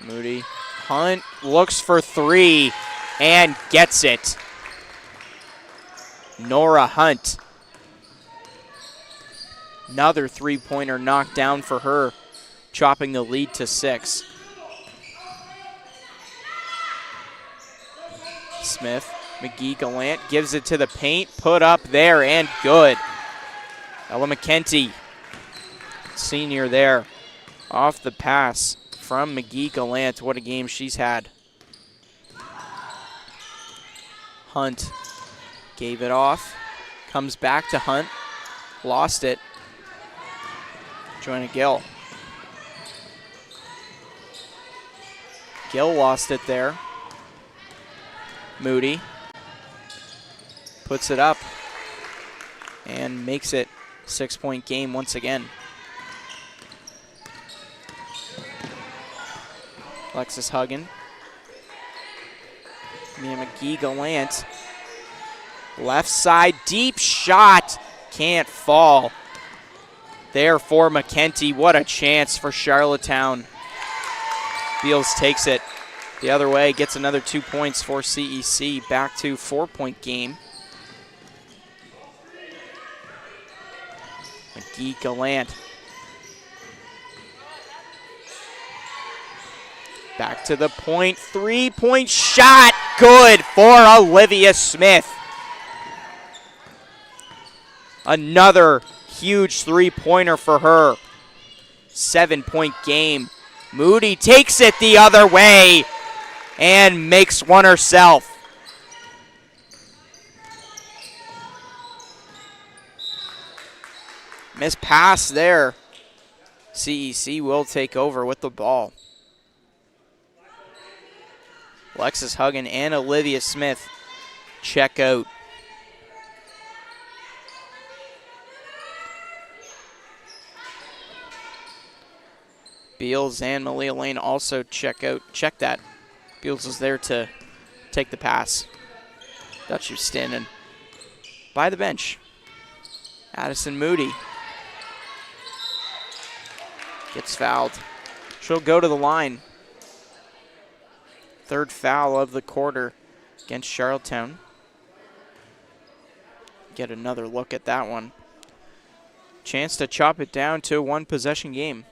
Moody, Hunt looks for three and gets it. Nora Hunt. Another three-pointer knocked down for her, chopping the lead to 6. Smith, McGee-Gallant gives it to the paint, put up there and good. Ella McKenty, senior there, off the pass from McGee-Gallant. What a game she's had. Hunt gave it off. Comes back to Hunt. Lost it. Joanna Gill. Gill lost it there. Moody puts it up and makes it 6-point game once again. Alexis Huggan. Mia McGee-Gallant. Left side, deep shot. Can't fall. There for McKenty. What a chance for Charlottetown. Beals takes it the other way, gets another 2 points for CEC. Back to 4-point game. McGee-Gallant. Back to the point, 3-point shot. Good for Olivia Smith. Another huge 3-pointer for her. 7-point game. Moody takes it the other way and makes one herself. Missed pass there. CEC will take over with the ball. Alexis Huggan and Olivia Smith check out. Beals and Malia Lane also check that. Beals is there to take the pass. Thought she was standing by the bench. Addison Moody gets fouled. She'll go to the line. Third foul of the quarter against Charlottetown. Get another look at that one. Chance to chop it down to a one-possession game.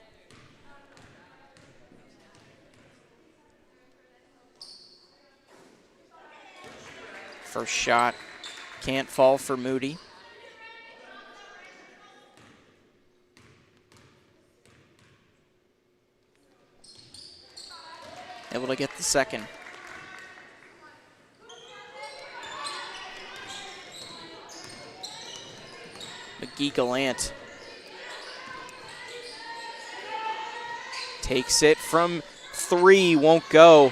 First shot can't fall for Moody. Able to get the second. McGee-Gallant takes it from 3, won't go.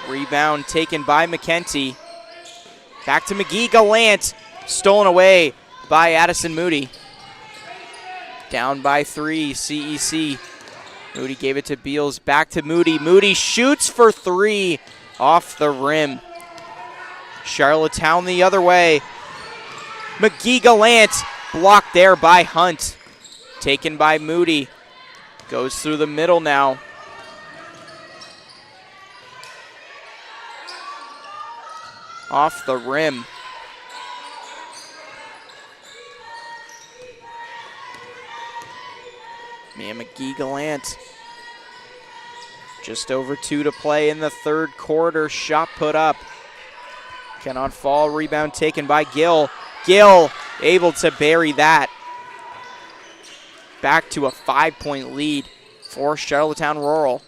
Rebound taken by McKenty. Back to McGee-Gallant, stolen away by Addison Moody. Down by 3, CEC. Moody gave it to Beals, back to Moody. Moody shoots for 3 off the rim. Charlottetown the other way. McGee-Gallant blocked there by Hunt. Taken by Moody. Goes through the middle now. Off the rim. Mia McGee-Gallant. Just over 2 to play in the third quarter. Shot put up. Cannot fall. Rebound taken by Gill. Gill able to bury that. Back to a 5-point lead for Charlottetown Rural.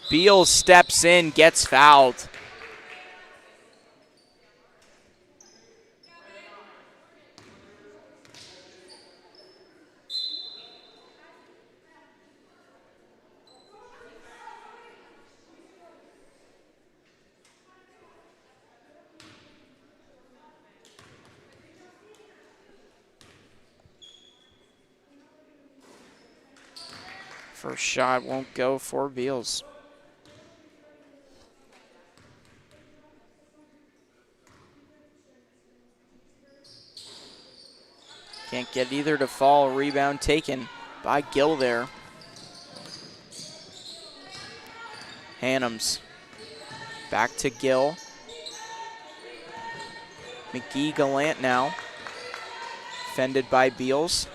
Beals steps in, gets fouled. First shot won't go for Beals. Can't get either to fall. Rebound taken by Gill there. Hannums back to Gill. McGee-Gallant now. Defended by Beals.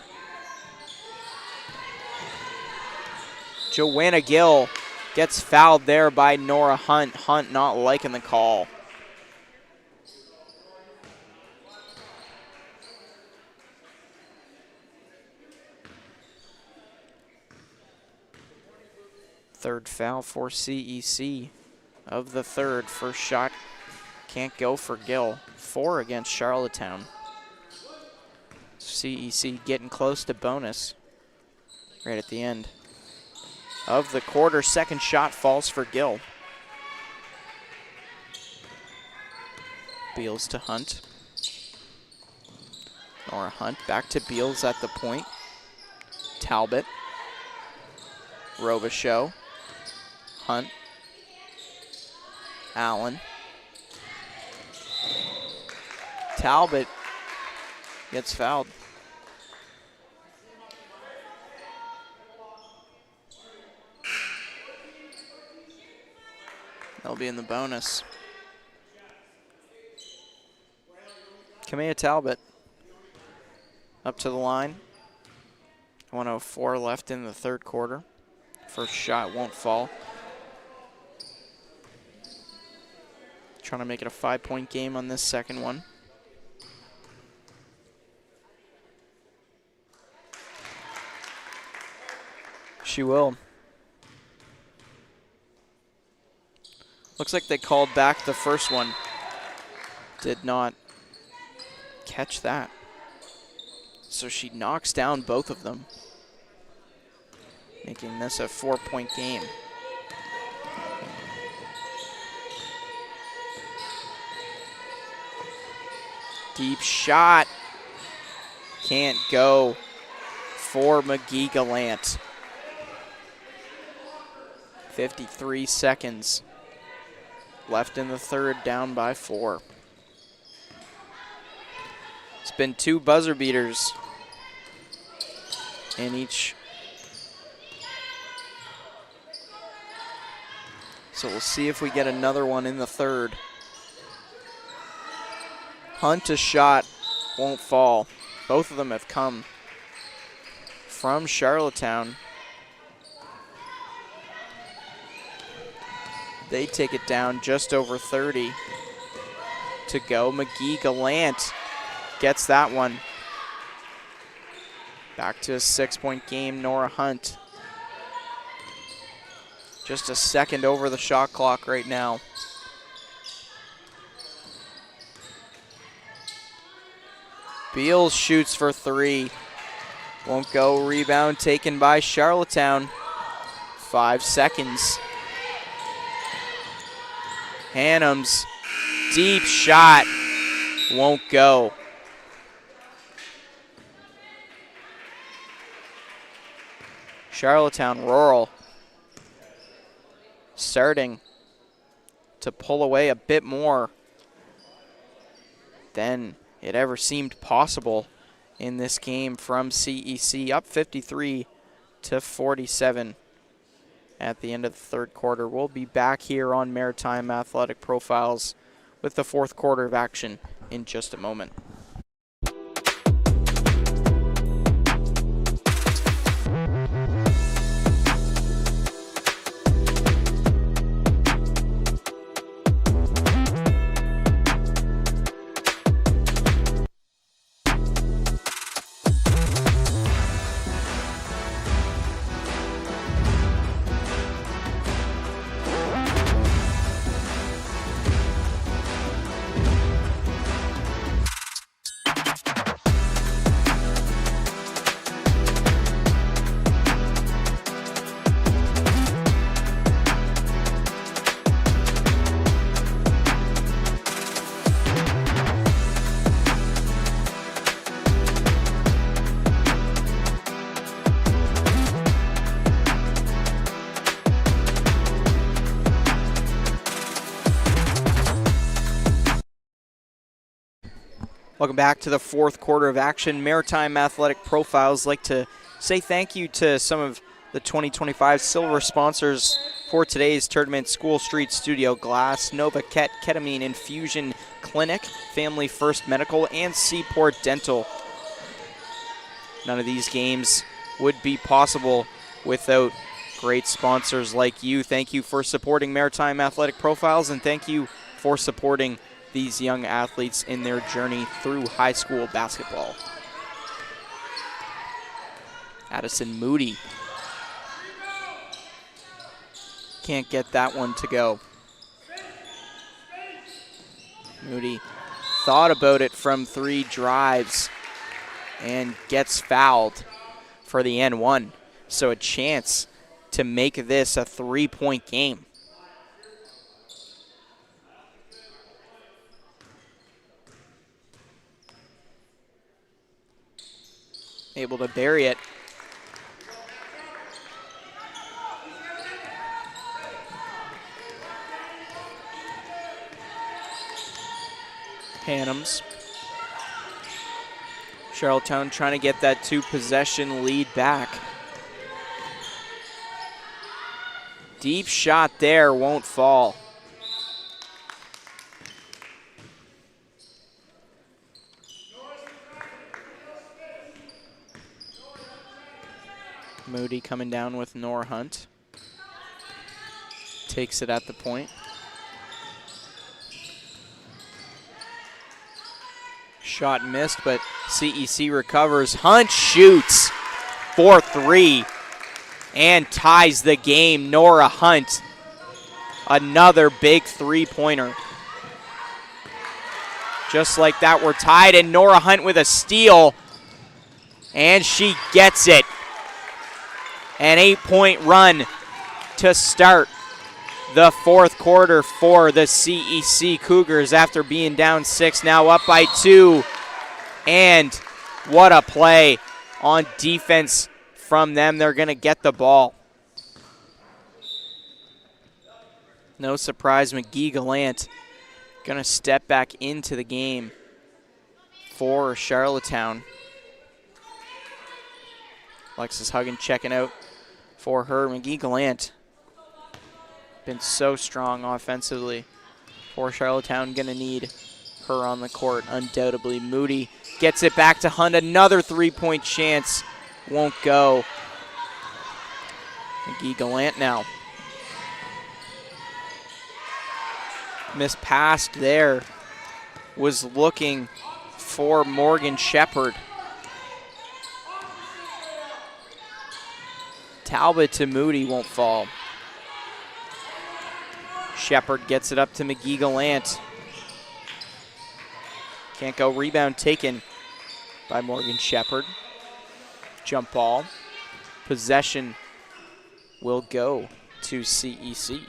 Joanna Gill gets fouled there by Nora Hunt. Hunt not liking the call. Third foul for CEC. of the third. First shot can't go for Gill. 4 against Charlottetown. CEC getting close to bonus right at the end of the quarter. Second shot falls for Gill. Beals to Hunt. Nora Hunt back to Beals at the point. Talbot. Robichaux. Hunt. Allen. Talbot gets fouled. They'll be in the bonus. Kamea Talbot up to the line. 1:04 left in the third quarter. First shot won't fall. Trying to make it a 5-point game on this second one. She will. Looks like they called back the first one. Did not catch that. So she knocks down both of them, making this a 4-point game. Deep shot. Can't go for McGee-Gallant. 53 seconds left in the third, down by 4. It's been 2 buzzer beaters in each. So we'll see if we get another one in the third. Hunt a shot, won't fall. Both of them have come from Charlottetown. They take it down just over 30 to go. McGee-Gallant gets that one. Back to a 6-point game, Nora Hunt. Just a second over the shot clock right now. Beals shoots for 3. Won't go. Rebound taken by Charlottetown. 5 seconds. Hannums, deep shot, won't go. Charlottetown Rural starting to pull away a bit more than it ever seemed possible in this game from CEC, up 53-47 at the end of the third quarter. We'll be back here on Maritime Athletic Profiles with the fourth quarter of action in just a moment. Welcome back to the fourth quarter of action. Maritime Athletic Profiles like to say thank you to some of the 2025 silver sponsors for today's tournament: School Street Studio Glass, Nova Ketamine Infusion Clinic, Family First Medical, and Seaport Dental. None of these games would be possible without great sponsors like you. Thank you for supporting Maritime Athletic Profiles, and thank you for supporting these young athletes in their journey through high school basketball. Addison Moody can't get that one to go. Moody thought about it from 3, drives, and gets fouled for the N1. So a chance to make this a 3-point game. Able to bury it. Hannums. Charlottetown trying to get that 2-possession lead back. Deep shot there, won't fall. Moody coming down with Nor Hunt. Takes it at the point. Shot missed, but CEC recovers. Hunt shoots for 3 and ties the game. Nora Hunt, another big 3-pointer. Just like that, we're tied, and Nora Hunt with a steal, and she gets it. An 8-point run to start the 4th quarter for the CEC Cougars after being down 6, now up by 2. And what a play on defense from them. They're going to get the ball. No surprise, McGee Gallant going to step back into the game for Charlottetown. Alexis Huggin checking out for her. McGee Gallant been so strong offensively for Charlottetown. Going to need her on the court, undoubtedly. Moody gets it back to Hunt. Another 3-point chance. Won't go. McGee Gallant now. Mispassed there. Was looking for Morgan Shepard. Talbot to Moody, won't fall. Shepard gets it up to McGee Gallant. Can't go. Rebound taken by Morgan Shepard. Jump ball. Possession will go to CEC.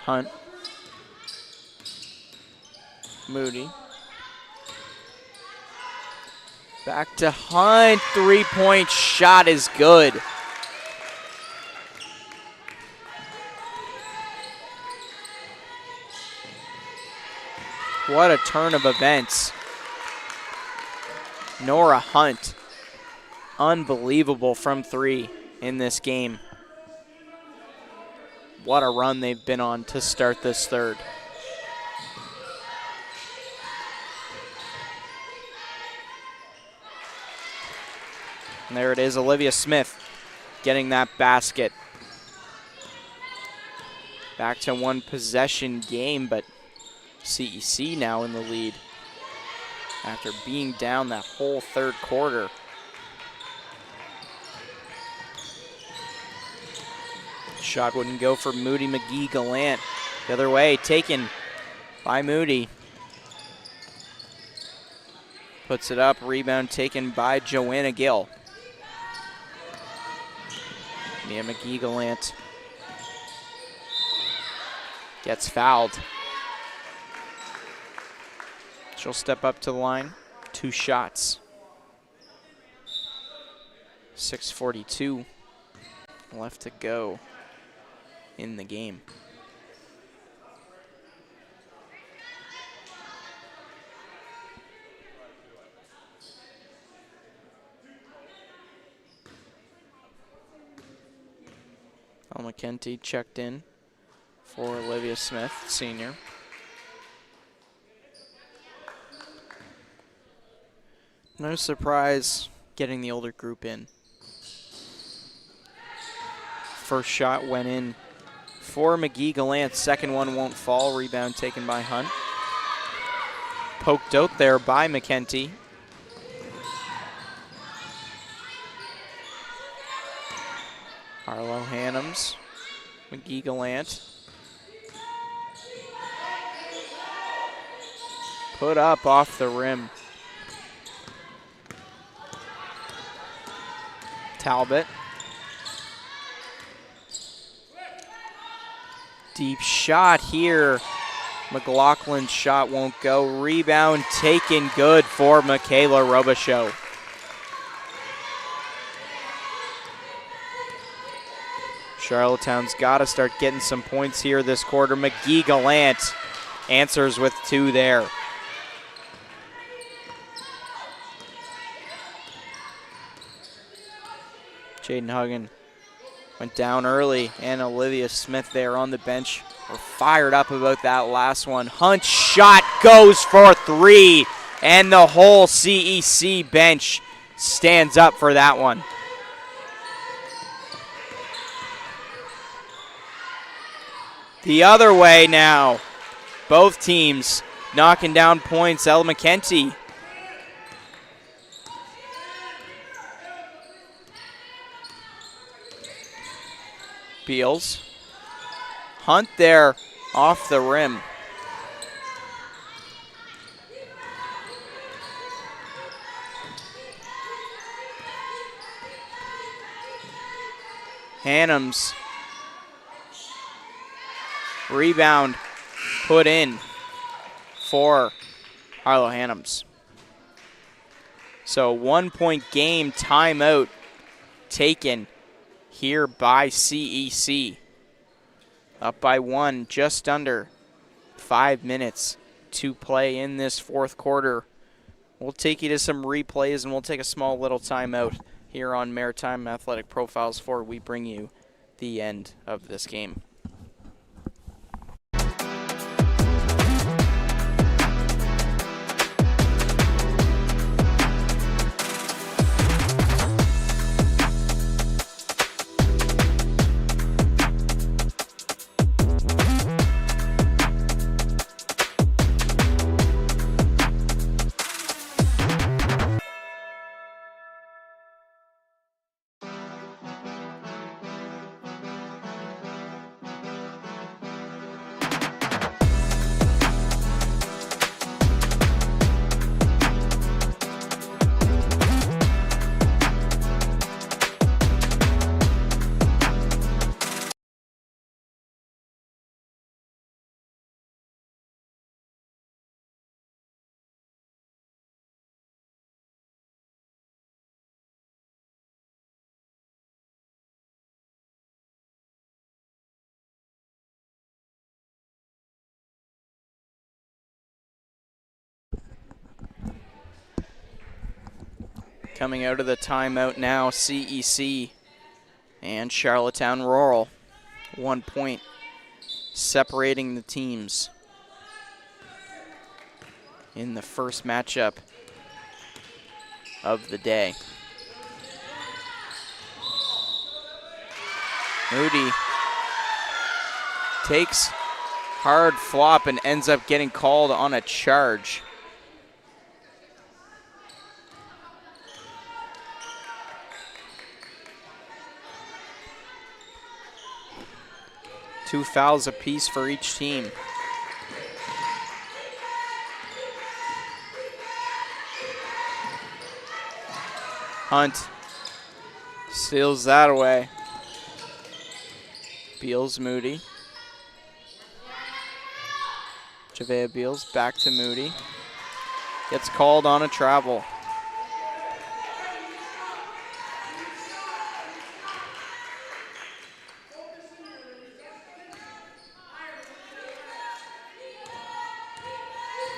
Hunt. Moody. Back to Hunt. 3-point shot is good. What a turn of events. Nora Hunt. Unbelievable from 3 in this game. What a run they've been on to start this 3rd. And there it is, Olivia Smith getting that basket. Back to 1-possession game, but CEC now in the lead after being down that whole 3rd quarter. Shot wouldn't go for Moody. McGee Gallant the other way, taken by Moody. Puts it up, rebound taken by Joanna Gill. Mia McGee Gallant gets fouled. She'll step up to the line. 2 shots. 6:42 left to go in the game. Alma Kenty checked in for Olivia Smith, senior. No surprise getting the older group in. First shot went in for McGee-Gallant. Second one won't fall. Rebound taken by Hunt. Poked out there by McKenty. Harlow Hannums. McGee-Gallant. Put up off the rim. Talbot. Deep shot here. McLaughlin's shot won't go. Rebound taken good for Michaela Robichaux. Charlottetown's got to start getting some points here this quarter. McGee-Gallant answers with 2 there. Jaden Huggan went down early, and Olivia Smith there on the bench. We're fired up about that last one. Hunt's shot goes for 3, and the whole CEC bench stands up for that one. The other way now. Both teams knocking down points. Ella McKenty. Beals. Hunt there off the rim. Hannums. Rebound put in for Harlow Hannums. So 1-point game timeout taken here by CEC. Up by 1, just under 5 minutes to play in this fourth quarter. We'll take you to some replays, and we'll take a small little timeout here on Maritime Athletic Profiles before we bring you the end of this game. Coming out of the timeout now, CEC and Charlottetown Rural. 1 point separating the teams in the first matchup of the day. Moody takes hard flop and ends up getting called on a charge. Two fouls apiece for each team. Hunt steals that away. Beals, Moody. Javea Beals back to Moody. Gets called on a travel.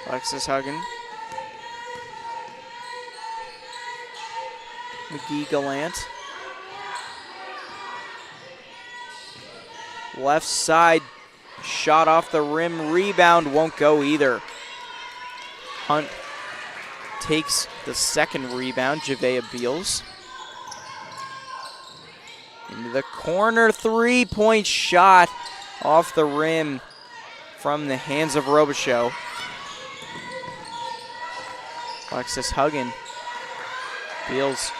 Alexis Huggan. McGee-Gallant. Left side shot off the rim. Rebound won't go either. Hunt takes the second rebound. Javea Beals. Into the corner. 3-point shot off the rim from the hands of Robichaux. Alexis Huggin. Beals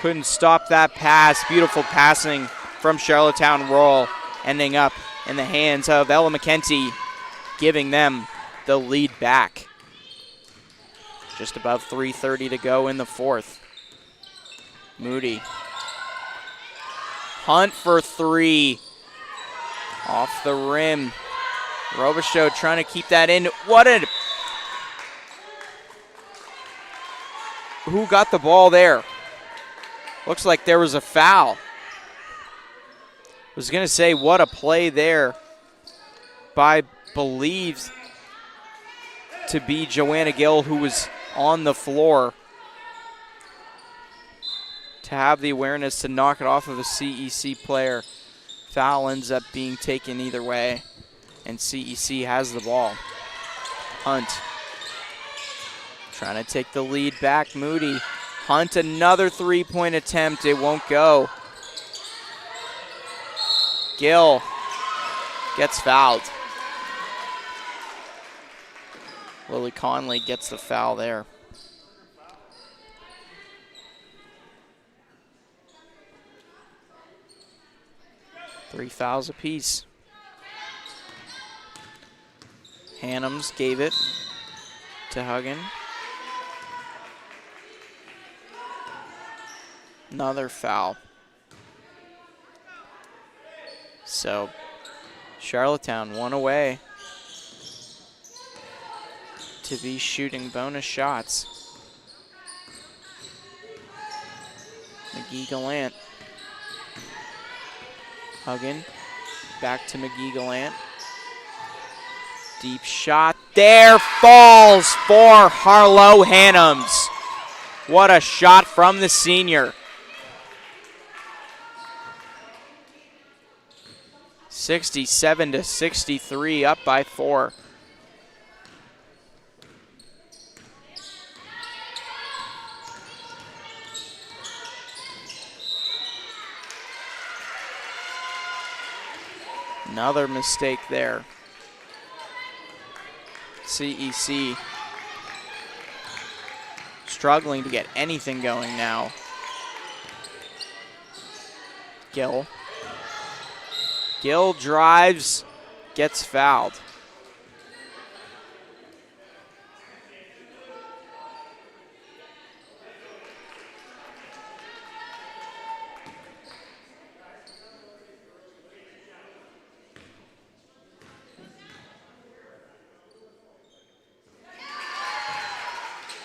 couldn't stop that pass. Beautiful passing from Charlottetown Rural, ending up in the hands of Ella McKenty, giving them the lead back. Just above 3:30 to go in the fourth. Moody. Hunt for three. Off the rim. Robichaux trying to keep that in. Who got the ball there? Looks like there was a foul. Was going to say, what a play there by believed to be Joanna Gill, who was on the floor, to have the awareness to knock it off of a CEC player. Foul ends up being taken either way, and CEC has the ball. Hunt trying to take the lead back. Moody. Hunt, another three-point attempt. It won't go. Gill gets fouled. Lily Conley gets the foul there. Three fouls apiece. Hannums gave it to Huggin. Another foul. So Charlottetown one away to be shooting bonus shots. McGee-Gallant. Huggin, back to McGee-Gallant. Deep shot there, falls for Harlow Hannums. What a shot from the senior. 67-63, up by 4. Another mistake there. CEC struggling to get anything going now. Gill. Gill drives, gets fouled.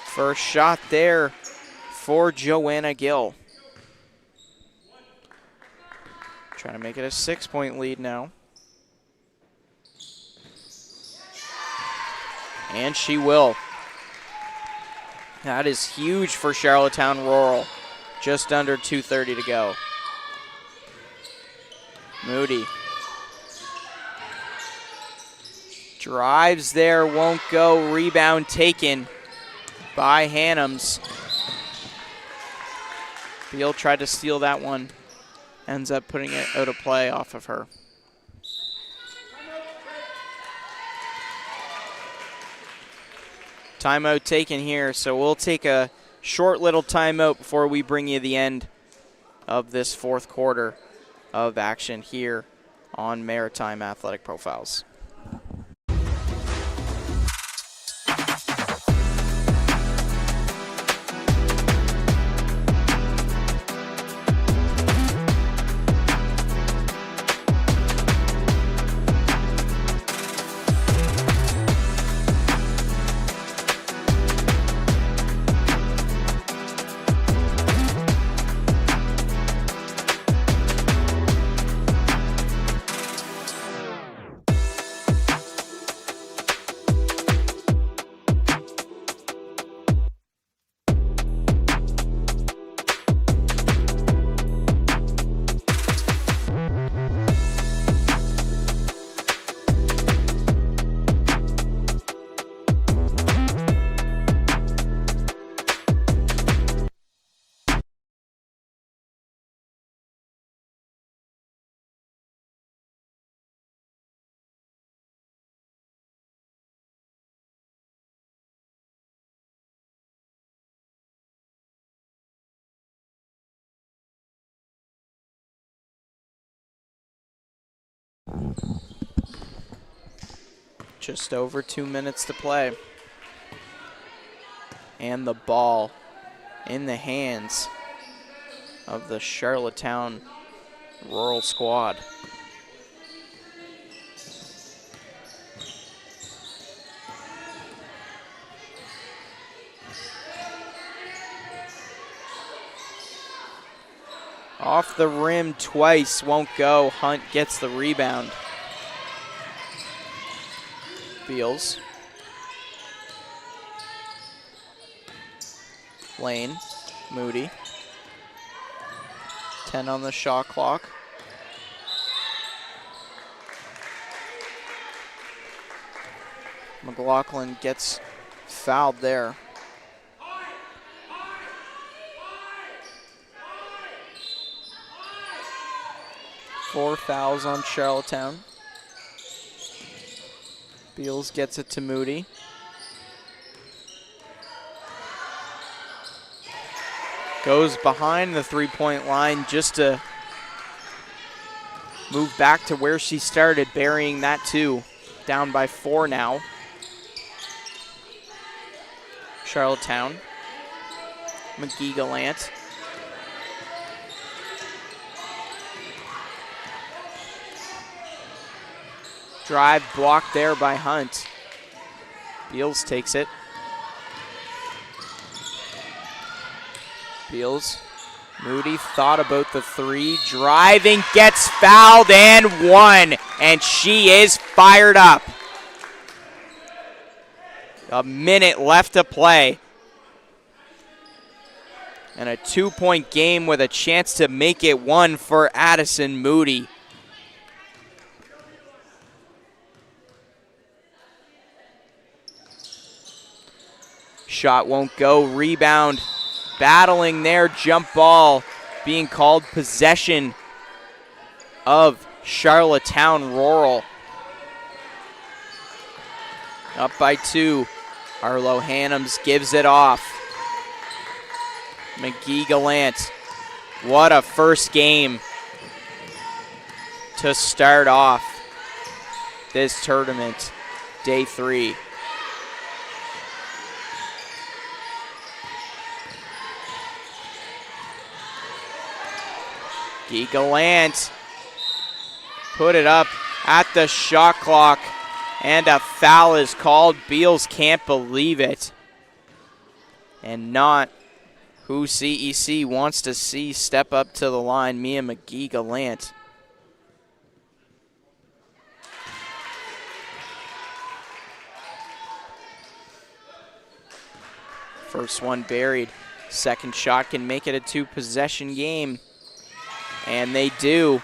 First shot there for Joanna Gill. Trying to make it a 6-point lead now. And she will. That is huge for Charlottetown Rural. Just under 2:30 to go. Moody. Drives there, won't go. Rebound taken by Hannums. Beal tried to steal that one. Ends up putting it out of play off of her. Timeout taken here, so we'll take a short little timeout before we bring you the end of this fourth quarter of action here on Maritime Athletic Profiles. Just over 2 minutes to play. And the ball in the hands of the Charlottetown Rural squad. Off the rim twice, won't go. Hunt gets the rebound. Beals. Lane, Moody. 10 on the shot clock. McLaughlin gets fouled there. Four fouls on Charlottetown. Beals gets it to Moody. Goes behind the three-point line just to move back to where she started, burying that too. Down by 4 now. Charlottetown. McGee-Gallant. Drive blocked there by Hunt. Beals takes it. Beals. Moody thought about the three. Driving, gets fouled and one. And she is fired up. A minute left to play. And a 2-point game with a chance to make it one for Addison Moody. Shot won't go. Rebound. Battling there. Jump ball being called possession of Charlottetown Rural. Up by 2. Arlo Hannums gives it off. McGee-Gallant. What a first game to start off this tournament, day 3. McGee-Gallant put it up at the shot clock, and a foul is called. Beals can't believe it. And not who CEC wants to see step up to the line, Mia McGee-Gallant. First one buried. Second shot can make it a 2-possession game. And they do.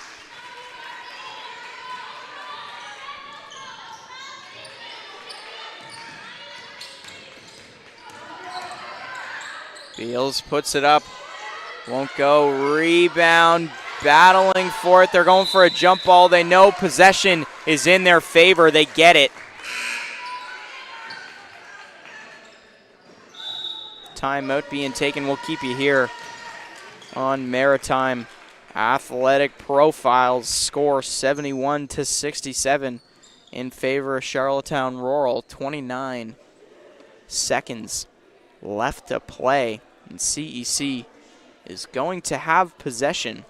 Beals puts it up. Won't go. Rebound. Battling for it. They're going for a jump ball. They know possession is in their favor. They get it. Timeout being taken. We'll keep you here on Maritime Athletic Profiles. Score 71-67 in favor of Charlottetown Rural. 29 seconds left to play, and CEC is going to have possession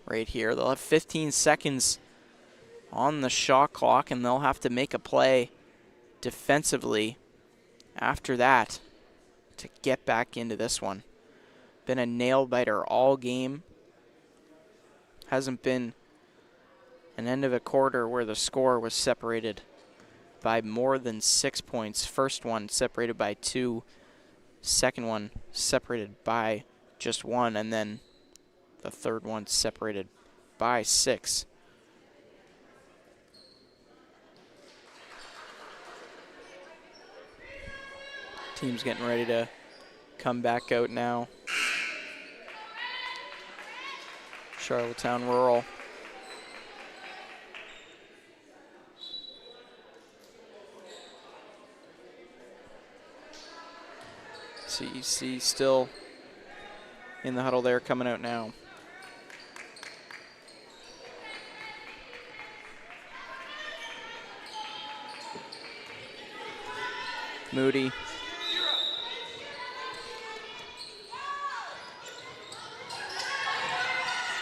right here. They'll have 15 seconds on the shot clock, and they'll have to make a play defensively after that to get back into this one. Been a nail-biter all game. Hasn't been an end of a quarter where the score was separated by more than 6 points. First one separated by 2. Second one separated by just 1. And then the third one separated by 6. Team's getting ready to come back out now. Charlottetown Rural. CEC still in the huddle there, coming out now. Moody.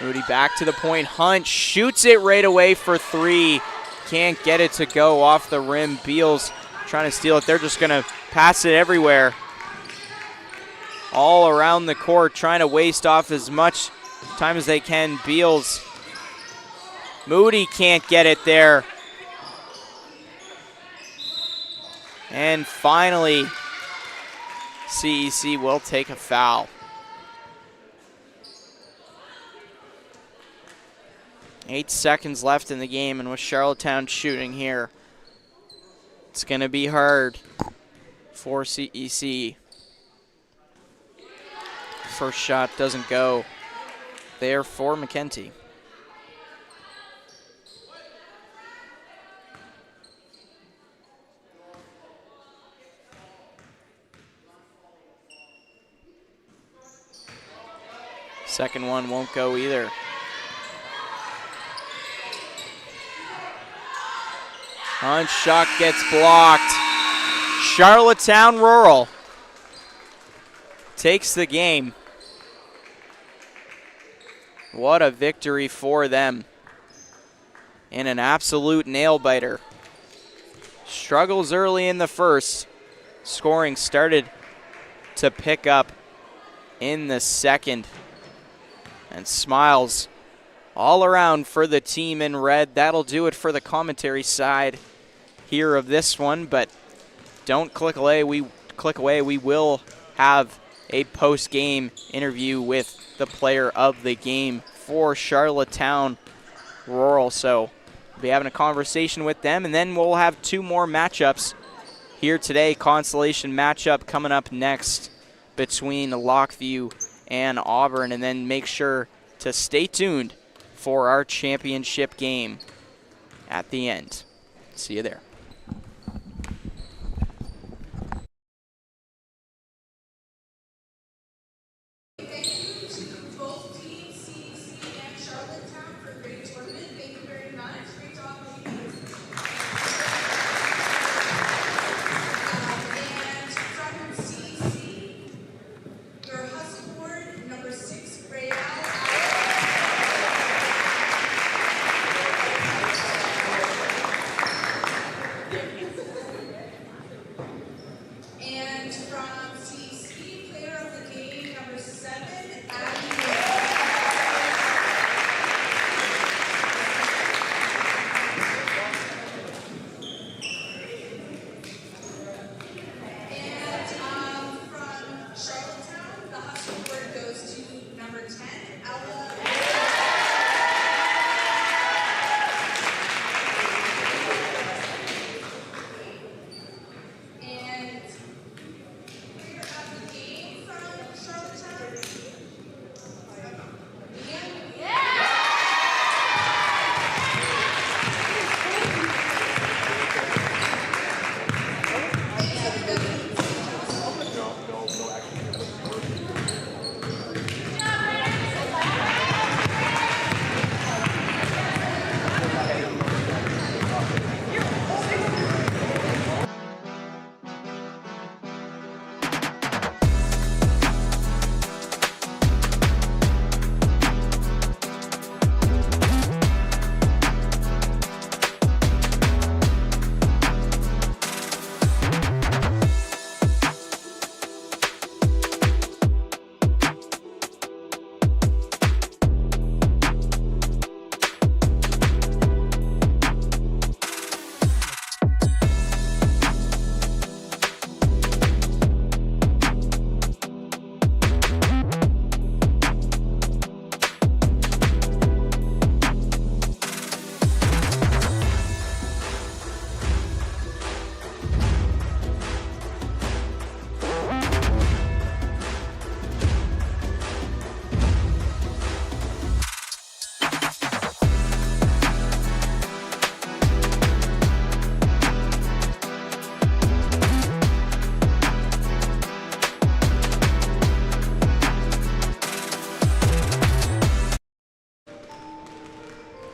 Moody back to the point. Hunt shoots it right away for 3. Can't get it to go off the rim. Beals trying to steal it. They're just going to pass it everywhere. All around the court, trying to waste off as much time as they can. Beals. Moody can't get it there. And finally, CEC will take a foul. 8 seconds left in the game, and with Charlottetown shooting here, it's going to be hard for CEC. First shot doesn't go there for McKenty. Second one won't go either. Hunt shot gets blocked. Charlottetown Rural takes the game. What a victory for them. And an absolute nail-biter. Struggles early in the first. Scoring started to pick up in the second. And smiles all around for the team in red. That'll do it for the commentary side here of this one, but don't click away. We will have a post-game interview with the player of the game for Charlottetown Rural. So we'll be having a conversation with them, and then we'll have 2 more matchups here today. Constellation matchup coming up next between Lockview and Auburn, and then make sure to stay tuned for our championship game at the end. See you there.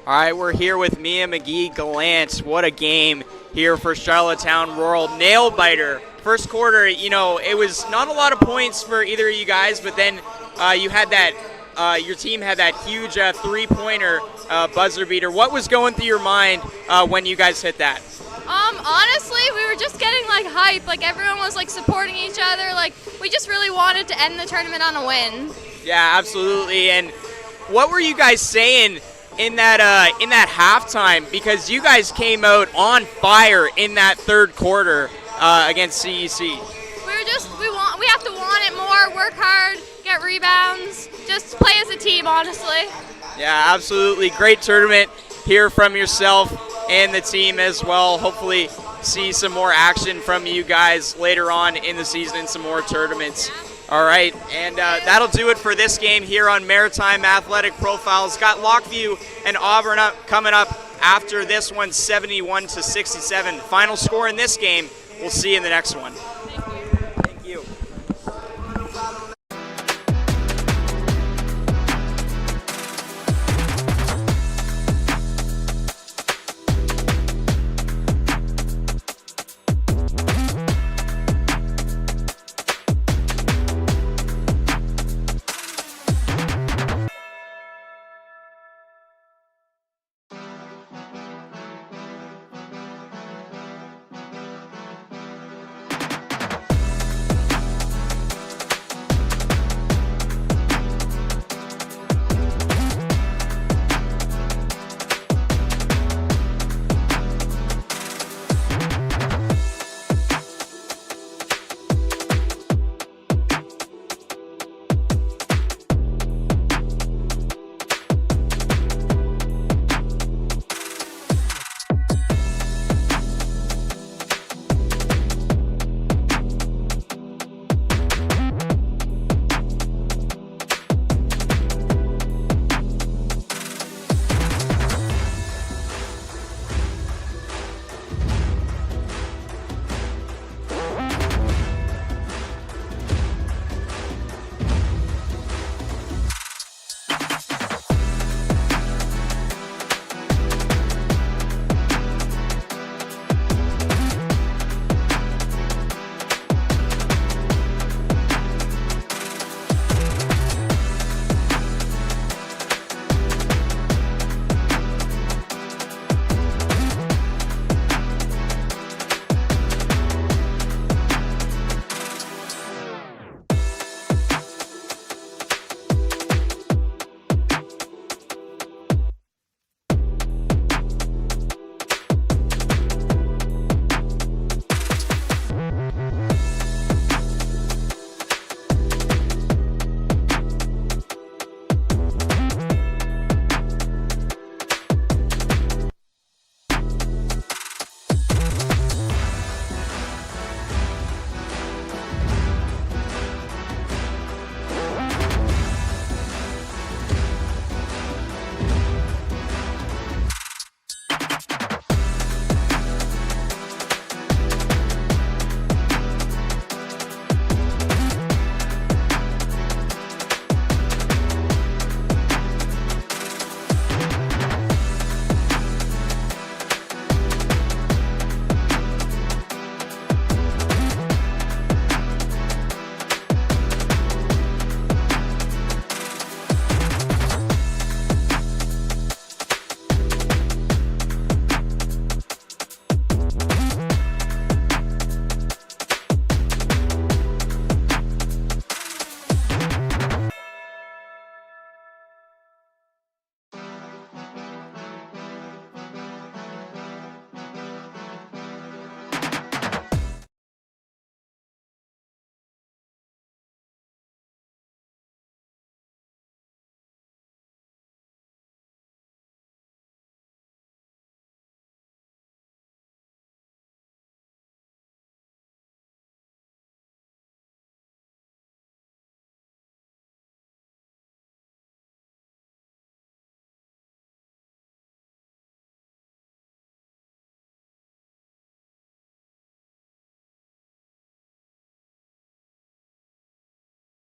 All right, we're here with Mia McGee-Gallant. What a game here for Charlottetown Rural. Nail-biter first quarter, you know, it was not a lot of points for either of you guys, but then you had that, your team had that huge three-pointer buzzer beater. What was going through your mind when you guys hit that? Honestly, we were just getting like hype. Like everyone was like supporting each other. Like we just really wanted to end the tournament on a win. Yeah, absolutely. And what were you guys saying in that halftime? Because you guys came out on fire in that third quarter against CEC. We have to want it more, work hard, get rebounds, just play as a team, honestly. Yeah, absolutely. Great tournament. Hear from yourself and the team as well. Hopefully see some more action from you guys later on in the season in some more tournaments. All right, and that'll do it for this game here on Maritime Athletic Profiles. Got Lockview and Auburn coming up after this one, 71-67. Final score in this game. We'll see you in the next one.